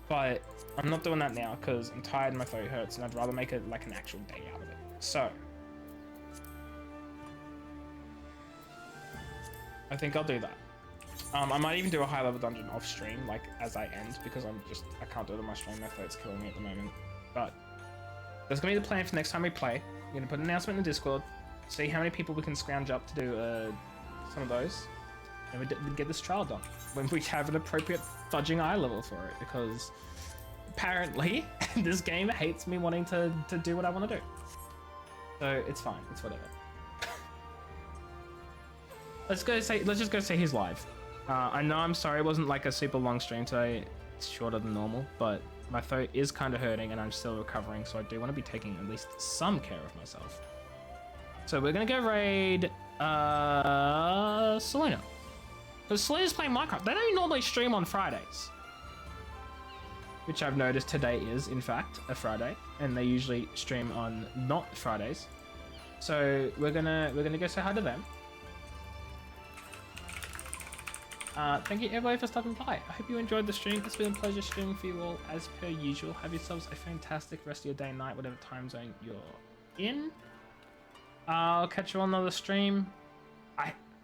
But I'm not doing that now because I'm tired and my throat hurts, and I'd rather make it like an actual day out of it. So I think I'll do that. I might even do a high level dungeon off stream, like as I end, because I can't do it on my stream. My throat's killing me at the moment. But that's gonna be the plan for next time we play. We're gonna put an announcement in the Discord, see how many people we can scrounge up to do some of those, and we get this trial done. when we have an appropriate fudging eye level for it, because apparently this game hates me wanting to do what I want to do. So it's fine, it's whatever. Let's just go say he's live. I know I'm sorry it wasn't like a super long stream today. It's shorter than normal, but my throat is kind of hurting and I'm still recovering, so I do want to be taking at least some care of myself. So we're gonna go raid Selena. Because Selena's playing Minecraft. They don't normally stream on Fridays. Which I've noticed today is, in fact, a Friday. And they usually stream on not Fridays. So we're gonna go say hi to them. Thank you everybody for stopping by. I hope you enjoyed the stream. It's been a pleasure streaming for you all as per usual. Have yourselves a fantastic rest of your day and night, whatever time zone you're in. I'll catch you on another stream.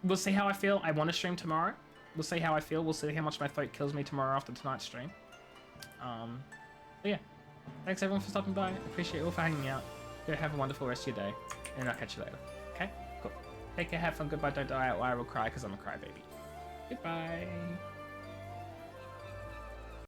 We'll see how I feel. I want to stream tomorrow. We'll see how I feel. We'll see how much my throat kills me tomorrow after tonight's stream. But yeah. Thanks everyone for stopping by. Appreciate you all for hanging out. Go have a wonderful rest of your day. And I'll catch you later. Okay? Cool. Take care, have fun, goodbye, don't die, or I will cry because I'm a crybaby. Goodbye.